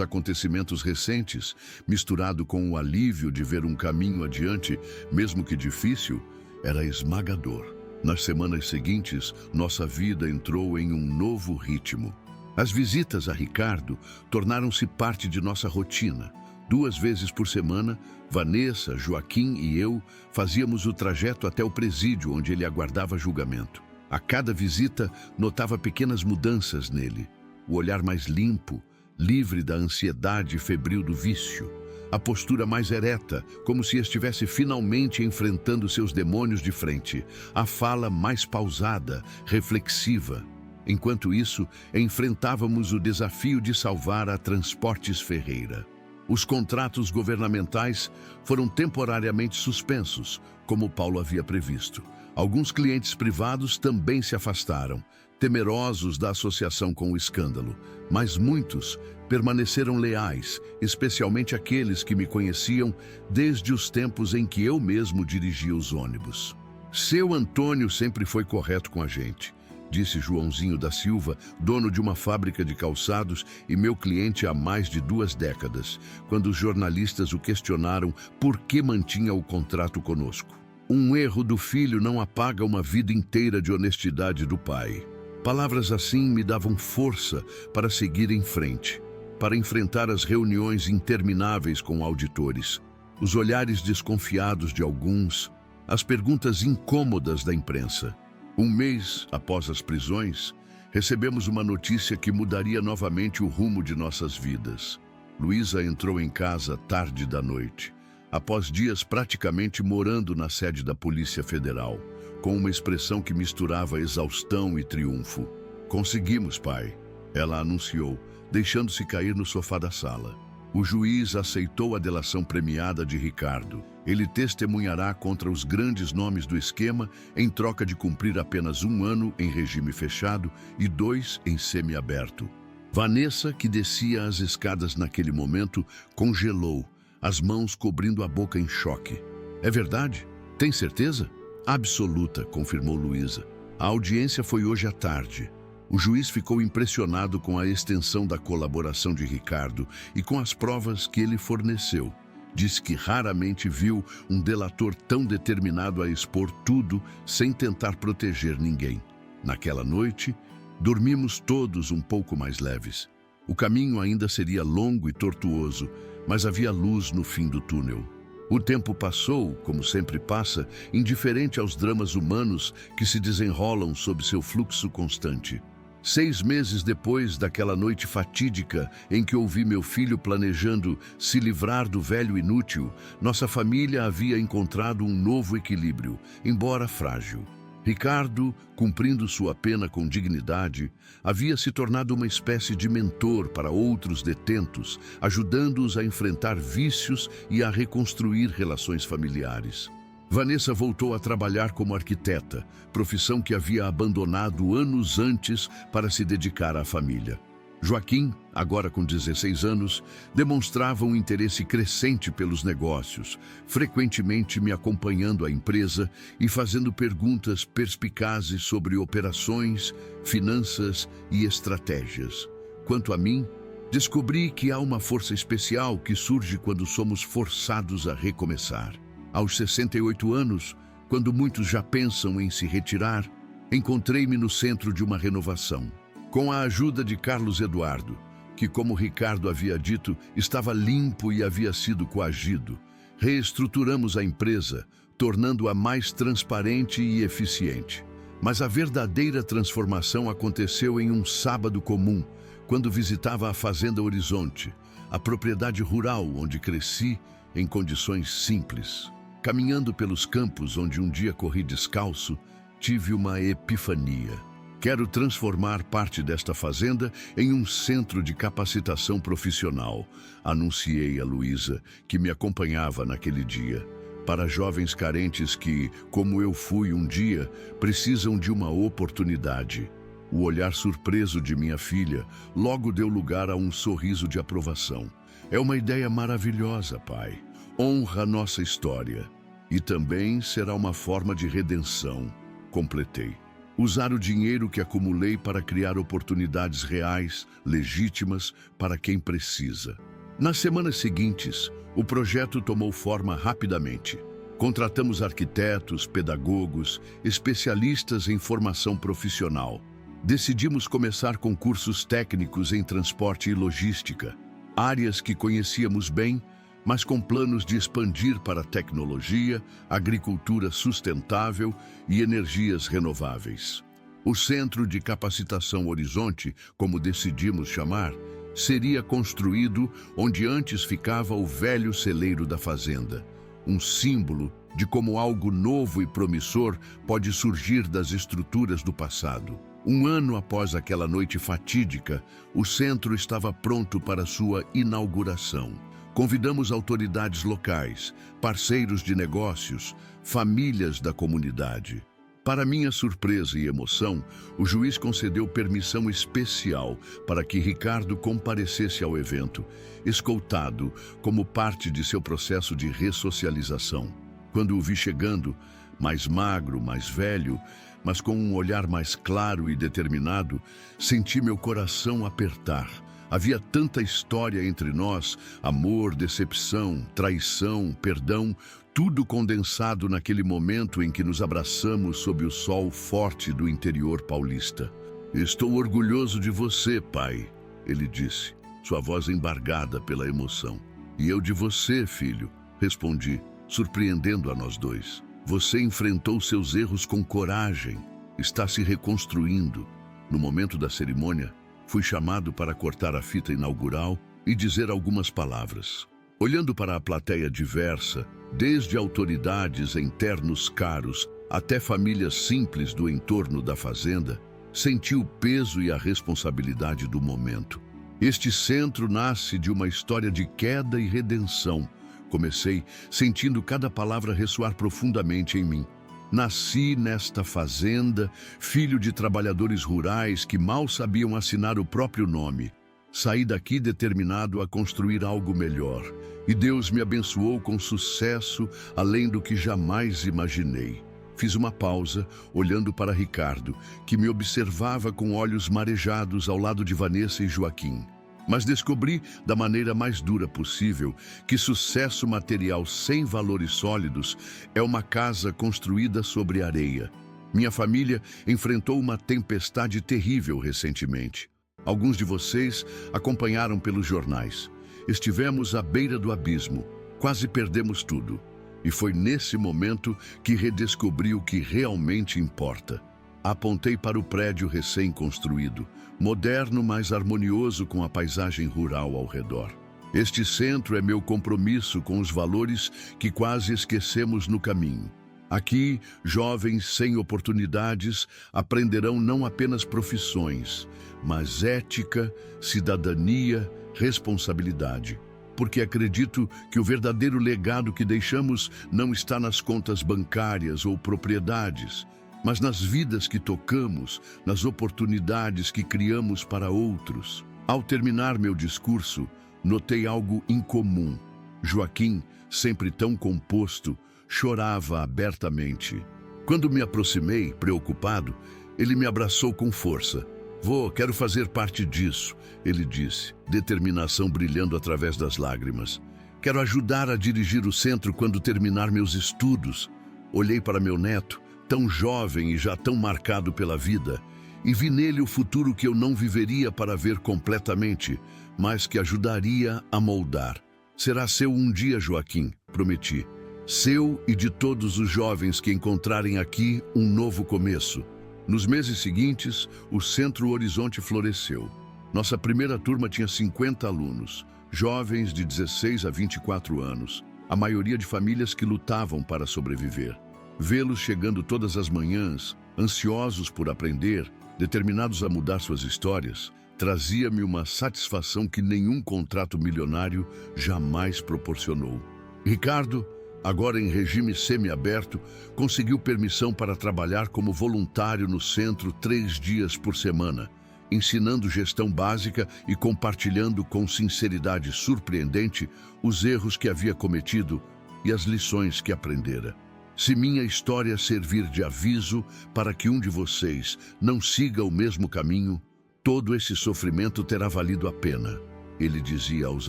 acontecimentos recentes, misturado com o alívio de ver um caminho adiante, mesmo que difícil, era esmagador. Nas semanas seguintes, nossa vida entrou em um novo ritmo. As visitas a Ricardo tornaram-se parte de nossa rotina. 2 vezes por semana, Vanessa, Joaquim e eu fazíamos o trajeto até o presídio onde ele aguardava julgamento. A cada visita, notava pequenas mudanças nele. O olhar mais limpo, livre da ansiedade febril do vício. A postura mais ereta, como se estivesse finalmente enfrentando seus demônios de frente. A fala mais pausada, reflexiva. Enquanto isso, enfrentávamos o desafio de salvar a Transportes Ferreira. Os contratos governamentais foram temporariamente suspensos, como Paulo havia previsto. Alguns clientes privados também se afastaram, temerosos da associação com o escândalo, mas muitos permaneceram leais, especialmente aqueles que me conheciam desde os tempos em que eu mesmo dirigia os ônibus. Seu Antônio sempre foi correto com a gente, disse Joãozinho da Silva, dono de uma fábrica de calçados e meu cliente há mais de 2 décadas, quando os jornalistas o questionaram por que mantinha o contrato conosco. Um erro do filho não apaga uma vida inteira de honestidade do pai. Palavras assim me davam força para seguir em frente, para enfrentar as reuniões intermináveis com auditores, os olhares desconfiados de alguns, as perguntas incômodas da imprensa. 1 mês após as prisões, recebemos uma notícia que mudaria novamente o rumo de nossas vidas. Luísa entrou em casa tarde da noite, após dias praticamente morando na sede da Polícia Federal, com uma expressão que misturava exaustão e triunfo. "Conseguimos, pai", ela anunciou, deixando-se cair no sofá da sala. O juiz aceitou a delação premiada de Ricardo. Ele testemunhará contra os grandes nomes do esquema em troca de cumprir apenas 1 ano em regime fechado e 2 em semiaberto. Vanessa, que descia as escadas naquele momento, congelou, as mãos cobrindo a boca em choque. "É verdade? Tem certeza?" "Absoluta", confirmou Luísa. A audiência foi hoje à tarde. O juiz ficou impressionado com a extensão da colaboração de Ricardo e com as provas que ele forneceu. Disse que raramente viu um delator tão determinado a expor tudo sem tentar proteger ninguém. Naquela noite, dormimos todos um pouco mais leves. O caminho ainda seria longo e tortuoso, mas havia luz no fim do túnel. O tempo passou, como sempre passa, indiferente aos dramas humanos que se desenrolam sob seu fluxo constante. 6 meses depois daquela noite fatídica em que ouvi meu filho planejando se livrar do velho inútil, nossa família havia encontrado um novo equilíbrio, embora frágil. Ricardo, cumprindo sua pena com dignidade, havia se tornado uma espécie de mentor para outros detentos, ajudando-os a enfrentar vícios e a reconstruir relações familiares. Vanessa voltou a trabalhar como arquiteta, profissão que havia abandonado anos antes para se dedicar à família. Joaquim, agora com 16 anos, demonstrava um interesse crescente pelos negócios, frequentemente me acompanhando à empresa e fazendo perguntas perspicazes sobre operações, finanças e estratégias. Quanto a mim, descobri que há uma força especial que surge quando somos forçados a recomeçar. Aos 68 anos, quando muitos já pensam em se retirar, encontrei-me no centro de uma renovação. Com a ajuda de Carlos Eduardo, que, como Ricardo havia dito, estava limpo e havia sido coagido, reestruturamos a empresa, tornando-a mais transparente e eficiente. Mas a verdadeira transformação aconteceu em um sábado comum, quando visitava a Fazenda Horizonte, a propriedade rural onde cresci em condições simples. Caminhando pelos campos onde um dia corri descalço, tive uma epifania. Quero transformar parte desta fazenda em um centro de capacitação profissional, anunciei a Luísa, que me acompanhava naquele dia. Para jovens carentes que, como eu fui um dia, precisam de uma oportunidade. O olhar surpreso de minha filha logo deu lugar a um sorriso de aprovação. É uma ideia maravilhosa, pai. Honra nossa história. E também será uma forma de redenção, completei. Usar o dinheiro que acumulei para criar oportunidades reais, legítimas, para quem precisa. Nas semanas seguintes, o projeto tomou forma rapidamente. Contratamos arquitetos, pedagogos, especialistas em formação profissional. Decidimos começar com cursos técnicos em transporte e logística, áreas que conhecíamos bem, mas com planos de expandir para tecnologia, agricultura sustentável e energias renováveis. O Centro de Capacitação Horizonte, como decidimos chamar, seria construído onde antes ficava o velho celeiro da fazenda, um símbolo de como algo novo e promissor pode surgir das estruturas do passado. Um ano após aquela noite fatídica, o centro estava pronto para sua inauguração. Convidamos autoridades locais, parceiros de negócios, famílias da comunidade. Para minha surpresa e emoção, o juiz concedeu permissão especial para que Ricardo comparecesse ao evento, escoltado como parte de seu processo de ressocialização. Quando o vi chegando, mais magro, mais velho, mas com um olhar mais claro e determinado, senti meu coração apertar. Havia tanta história entre nós, amor, decepção, traição, perdão, tudo condensado naquele momento em que nos abraçamos sob o sol forte do interior paulista. Estou orgulhoso de você, pai, ele disse, sua voz embargada pela emoção. E eu de você, filho, respondi, surpreendendo a nós dois. Você enfrentou seus erros com coragem, está se reconstruindo. No momento da cerimônia, fui chamado para cortar a fita inaugural e dizer algumas palavras. Olhando para a plateia diversa, desde autoridades em ternos caros até famílias simples do entorno da fazenda, senti o peso e a responsabilidade do momento. Este centro nasce de uma história de queda e redenção. Comecei sentindo cada palavra ressoar profundamente em mim. Nasci nesta fazenda, filho de trabalhadores rurais que mal sabiam assinar o próprio nome. Saí daqui determinado a construir algo melhor, e Deus me abençoou com sucesso além do que jamais imaginei. Fiz uma pausa, olhando para Ricardo, que me observava com olhos marejados ao lado de Vanessa e Joaquim. Mas descobri, da maneira mais dura possível, que sucesso material sem valores sólidos é uma casa construída sobre areia. Minha família enfrentou uma tempestade terrível recentemente. Alguns de vocês acompanharam pelos jornais. Estivemos à beira do abismo, quase perdemos tudo. E foi nesse momento que redescobri o que realmente importa. Apontei para o prédio recém-construído, moderno, mas harmonioso com a paisagem rural ao redor. Este centro é meu compromisso com os valores que quase esquecemos no caminho. Aqui, jovens sem oportunidades aprenderão não apenas profissões, mas ética, cidadania, responsabilidade. Porque acredito que o verdadeiro legado que deixamos não está nas contas bancárias ou propriedades, mas nas vidas que tocamos, nas oportunidades que criamos para outros. Ao terminar meu discurso, notei algo incomum. Joaquim, sempre tão composto, chorava abertamente. Quando me aproximei, preocupado, ele me abraçou com força. "Vô, quero fazer parte disso", ele disse, determinação brilhando através das lágrimas. "Quero ajudar a dirigir o centro quando terminar meus estudos." Olhei para meu neto, tão jovem e já tão marcado pela vida, e vi nele o futuro que eu não viveria para ver completamente, mas que ajudaria a moldar. "Será seu um dia, Joaquim", prometi. "Seu e de todos os jovens que encontrarem aqui um novo começo." Nos meses seguintes, o Centro Horizonte floresceu. Nossa primeira turma tinha 50 alunos, jovens de 16 a 24 anos, a maioria de famílias que lutavam para sobreviver. Vê-los chegando todas as manhãs, ansiosos por aprender, determinados a mudar suas histórias, trazia-me uma satisfação que nenhum contrato milionário jamais proporcionou. Ricardo, agora em regime semiaberto, conseguiu permissão para trabalhar como voluntário no centro 3 dias por semana, ensinando gestão básica e compartilhando com sinceridade surpreendente os erros que havia cometido e as lições que aprendera. "Se minha história servir de aviso para que um de vocês não siga o mesmo caminho, todo esse sofrimento terá valido a pena", ele dizia aos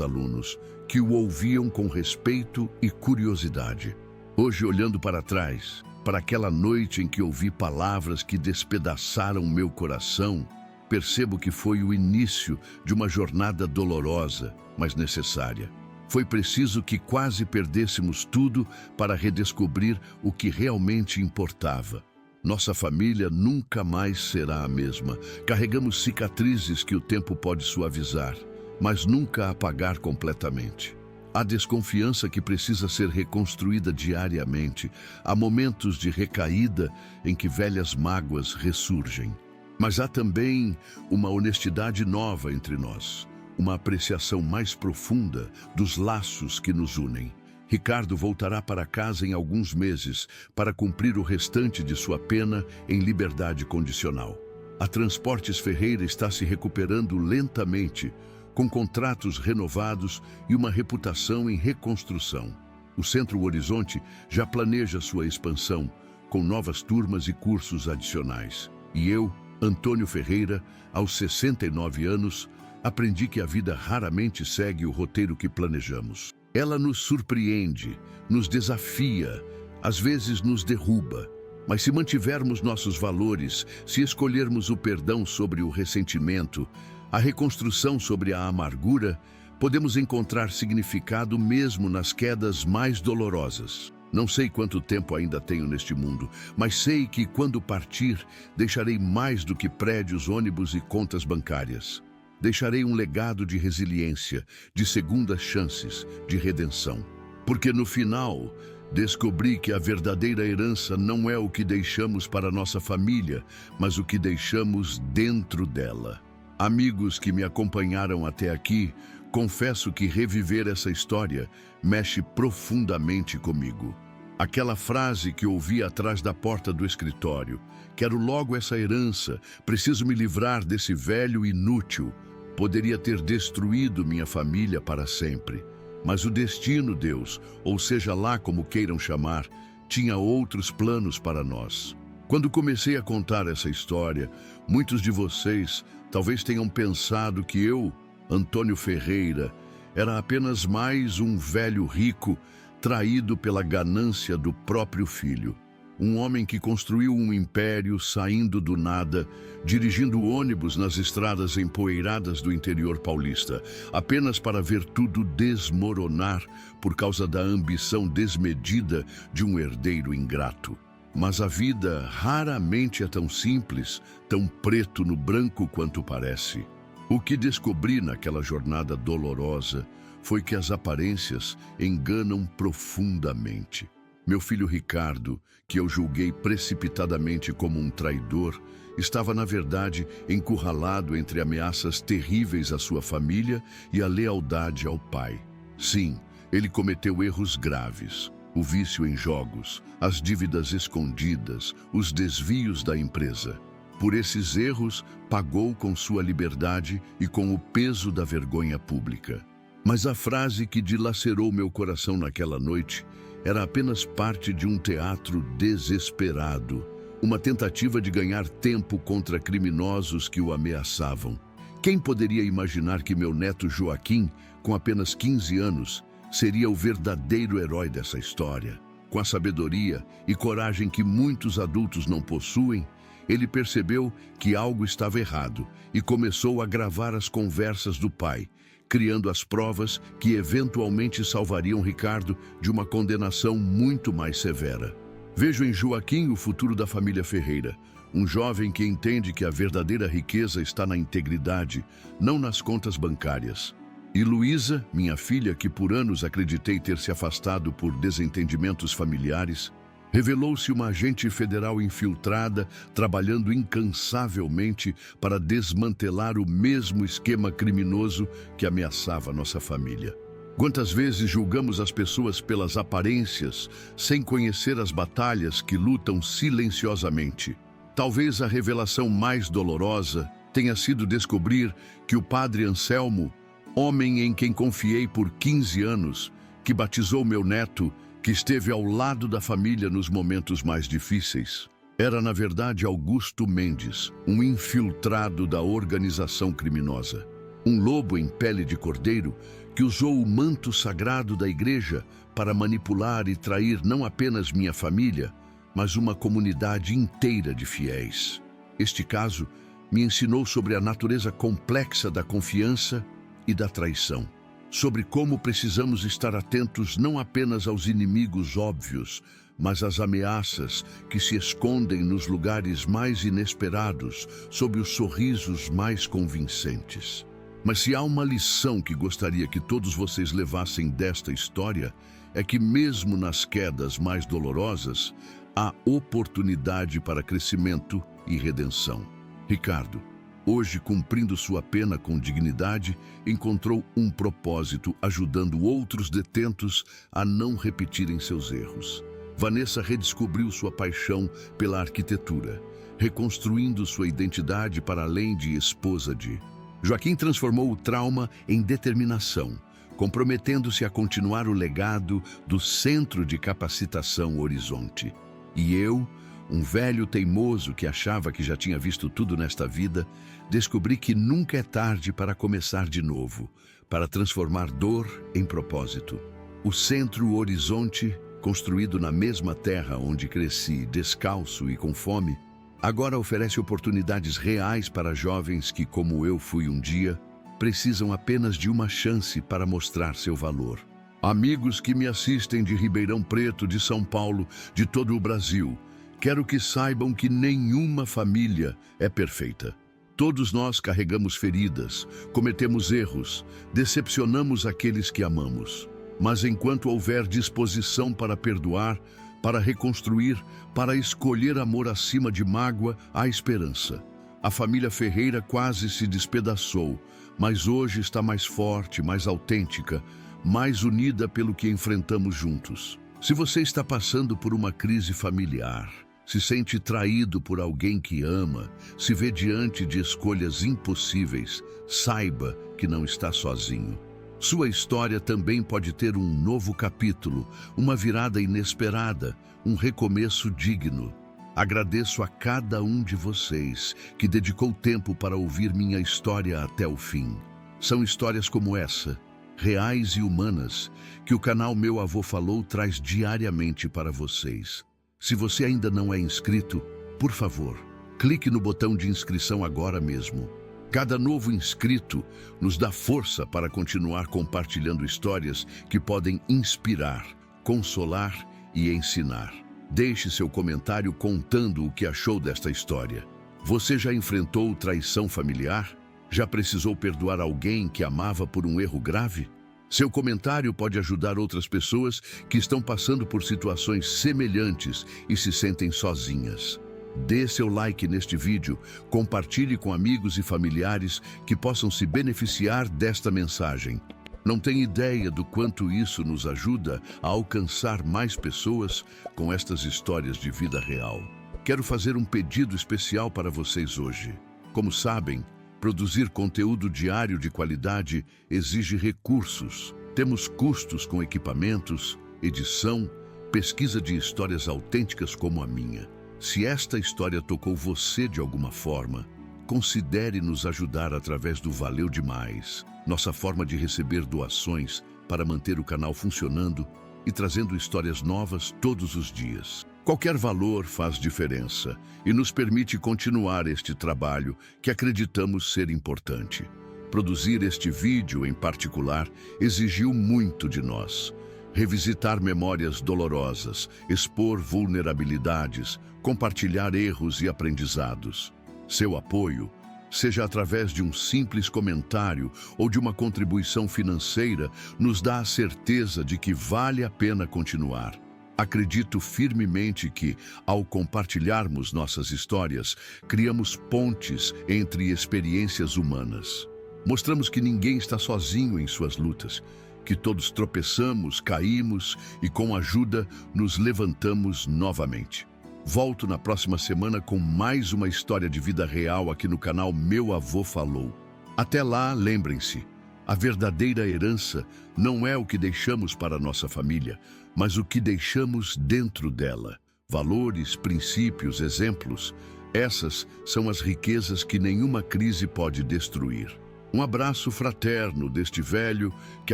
alunos, que o ouviam com respeito e curiosidade. Hoje, olhando para trás, para aquela noite em que ouvi palavras que despedaçaram meu coração, percebo que foi o início de uma jornada dolorosa, mas necessária. Foi preciso que quase perdêssemos tudo para redescobrir o que realmente importava. Nossa família nunca mais será a mesma. Carregamos cicatrizes que o tempo pode suavizar, mas nunca apagar completamente. Há desconfiança que precisa ser reconstruída diariamente. Há momentos de recaída em que velhas mágoas ressurgem. Mas há também uma honestidade nova entre nós, uma apreciação mais profunda dos laços que nos unem. Ricardo voltará para casa em alguns meses para cumprir o restante de sua pena em liberdade condicional. A Transportes Ferreira está se recuperando lentamente, com contratos renovados e uma reputação em reconstrução. O Centro Horizonte já planeja sua expansão, com novas turmas e cursos adicionais. E eu, Antônio Ferreira, aos 69 anos, aprendi que a vida raramente segue o roteiro que planejamos. Ela nos surpreende, nos desafia, às vezes nos derruba. Mas se mantivermos nossos valores, se escolhermos o perdão sobre o ressentimento, a reconstrução sobre a amargura, podemos encontrar significado mesmo nas quedas mais dolorosas. Não sei quanto tempo ainda tenho neste mundo, mas sei que quando partir, deixarei mais do que prédios, ônibus e contas bancárias. Deixarei um legado de resiliência, de segundas chances, de redenção. Porque no final, descobri que a verdadeira herança não é o que deixamos para nossa família, mas o que deixamos dentro dela. Amigos que me acompanharam até aqui, confesso que reviver essa história mexe profundamente comigo. Aquela frase que ouvi atrás da porta do escritório, "Quero logo essa herança, preciso me livrar desse velho inútil", poderia ter destruído minha família para sempre. Mas o destino, Deus, ou seja lá como queiram chamar, tinha outros planos para nós. Quando comecei a contar essa história, muitos de vocês talvez tenham pensado que eu, Antônio Ferreira, era apenas mais um velho rico traído pela ganância do próprio filho. Um homem que construiu um império saindo do nada, dirigindo ônibus nas estradas empoeiradas do interior paulista, apenas para ver tudo desmoronar por causa da ambição desmedida de um herdeiro ingrato. Mas a vida raramente é tão simples, tão preto no branco quanto parece. O que descobri naquela jornada dolorosa foi que as aparências enganam profundamente. Meu filho Ricardo, que eu julguei precipitadamente como um traidor, estava, na verdade, encurralado entre ameaças terríveis à sua família e a lealdade ao pai. Sim, ele cometeu erros graves. O vício em jogos, as dívidas escondidas, os desvios da empresa. Por esses erros, pagou com sua liberdade e com o peso da vergonha pública. Mas a frase que dilacerou meu coração naquela noite era apenas parte de um teatro desesperado, uma tentativa de ganhar tempo contra criminosos que o ameaçavam. Quem poderia imaginar que meu neto Joaquim, com apenas 15 anos, seria o verdadeiro herói dessa história? Com a sabedoria e coragem que muitos adultos não possuem, ele percebeu que algo estava errado e começou a gravar as conversas do pai, criando as provas que eventualmente salvariam Ricardo de uma condenação muito mais severa. Vejo em Joaquim o futuro da família Ferreira, um jovem que entende que a verdadeira riqueza está na integridade, não nas contas bancárias. E Luísa, minha filha, que por anos acreditei ter se afastado por desentendimentos familiares, revelou-se uma agente federal infiltrada, trabalhando incansavelmente para desmantelar o mesmo esquema criminoso que ameaçava nossa família. Quantas vezes julgamos as pessoas pelas aparências, sem conhecer as batalhas que lutam silenciosamente? Talvez a revelação mais dolorosa tenha sido descobrir que o padre Anselmo, homem em quem confiei por 15 anos, que batizou meu neto, que esteve ao lado da família nos momentos mais difíceis, era na verdade Augusto Mendes, um infiltrado da organização criminosa. Um lobo em pele de cordeiro que usou o manto sagrado da igreja para manipular e trair não apenas minha família, mas uma comunidade inteira de fiéis. Este caso me ensinou sobre a natureza complexa da confiança e da traição, sobre como precisamos estar atentos não apenas aos inimigos óbvios, mas às ameaças que se escondem nos lugares mais inesperados, sob os sorrisos mais convincentes. Mas se há uma lição que gostaria que todos vocês levassem desta história, é que mesmo nas quedas mais dolorosas, há oportunidade para crescimento e redenção. Ricardo, hoje, cumprindo sua pena com dignidade, encontrou um propósito, ajudando outros detentos a não repetirem seus erros. Vanessa redescobriu sua paixão pela arquitetura, reconstruindo sua identidade para além de esposa de. Joaquim transformou o trauma em determinação, comprometendo-se a continuar o legado do Centro de Capacitação Horizonte. E eu, um velho teimoso que achava que já tinha visto tudo nesta vida, descobri que nunca é tarde para começar de novo, para transformar dor em propósito. O Centro Horizonte, construído na mesma terra onde cresci, descalço e com fome, agora oferece oportunidades reais para jovens que, como eu fui um dia, precisam apenas de uma chance para mostrar seu valor. Amigos que me assistem de Ribeirão Preto, de São Paulo, de todo o Brasil, quero que saibam que nenhuma família é perfeita. Todos nós carregamos feridas, cometemos erros, decepcionamos aqueles que amamos. Mas enquanto houver disposição para perdoar, para reconstruir, para escolher amor acima de mágoa, há esperança. A família Ferreira quase se despedaçou, mas hoje está mais forte, mais autêntica, mais unida pelo que enfrentamos juntos. Se você está passando por uma crise familiar, se sente traído por alguém que ama, se vê diante de escolhas impossíveis, saiba que não está sozinho. Sua história também pode ter um novo capítulo, uma virada inesperada, um recomeço digno. Agradeço a cada um de vocês que dedicou tempo para ouvir minha história até o fim. São histórias como essa, reais e humanas, que o canal Meu Avô Falou traz diariamente para vocês. Se você ainda não é inscrito, por favor, clique no botão de inscrição agora mesmo. Cada novo inscrito nos dá força para continuar compartilhando histórias que podem inspirar, consolar e ensinar. Deixe seu comentário contando o que achou desta história. Você já enfrentou traição familiar? Já precisou perdoar alguém que amava por um erro grave? Seu comentário pode ajudar outras pessoas que estão passando por situações semelhantes e se sentem sozinhas. Dê seu like neste vídeo, compartilhe com amigos e familiares que possam se beneficiar desta mensagem. Não tem ideia do quanto isso nos ajuda a alcançar mais pessoas com estas histórias de vida real. Quero fazer um pedido especial para vocês hoje. Como sabem, produzir conteúdo diário de qualidade exige recursos. Temos custos com equipamentos, edição, pesquisa de histórias autênticas como a minha. Se esta história tocou você de alguma forma, considere nos ajudar através do Valeu Demais, nossa forma de receber doações para manter o canal funcionando e trazendo histórias novas todos os dias. Qualquer valor faz diferença e nos permite continuar este trabalho que acreditamos ser importante. Produzir este vídeo, em particular, exigiu muito de nós. Revisitar memórias dolorosas, expor vulnerabilidades, compartilhar erros e aprendizados. Seu apoio, seja através de um simples comentário ou de uma contribuição financeira, nos dá a certeza de que vale a pena continuar. Acredito firmemente que, ao compartilharmos nossas histórias, criamos pontes entre experiências humanas. Mostramos que ninguém está sozinho em suas lutas, que todos tropeçamos, caímos e, com ajuda, nos levantamos novamente. Volto na próxima semana com mais uma história de vida real aqui no canal Meu Avô Falou. Até lá, lembrem-se, a verdadeira herança não é o que deixamos para a nossa família, mas o que deixamos dentro dela. Valores, princípios, exemplos, essas são as riquezas que nenhuma crise pode destruir. Um abraço fraterno deste velho que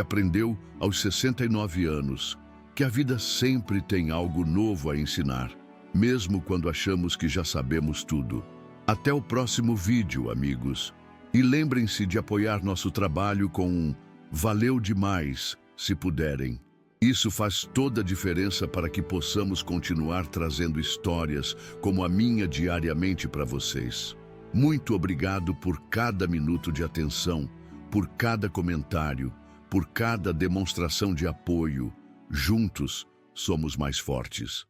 aprendeu aos 69 anos que a vida sempre tem algo novo a ensinar, mesmo quando achamos que já sabemos tudo. Até o próximo vídeo, amigos. E lembrem-se de apoiar nosso trabalho com um Valeu Demais, se puderem. Isso faz toda a diferença para que possamos continuar trazendo histórias como a minha diariamente para vocês. Muito obrigado por cada minuto de atenção, por cada comentário, por cada demonstração de apoio. Juntos, somos mais fortes.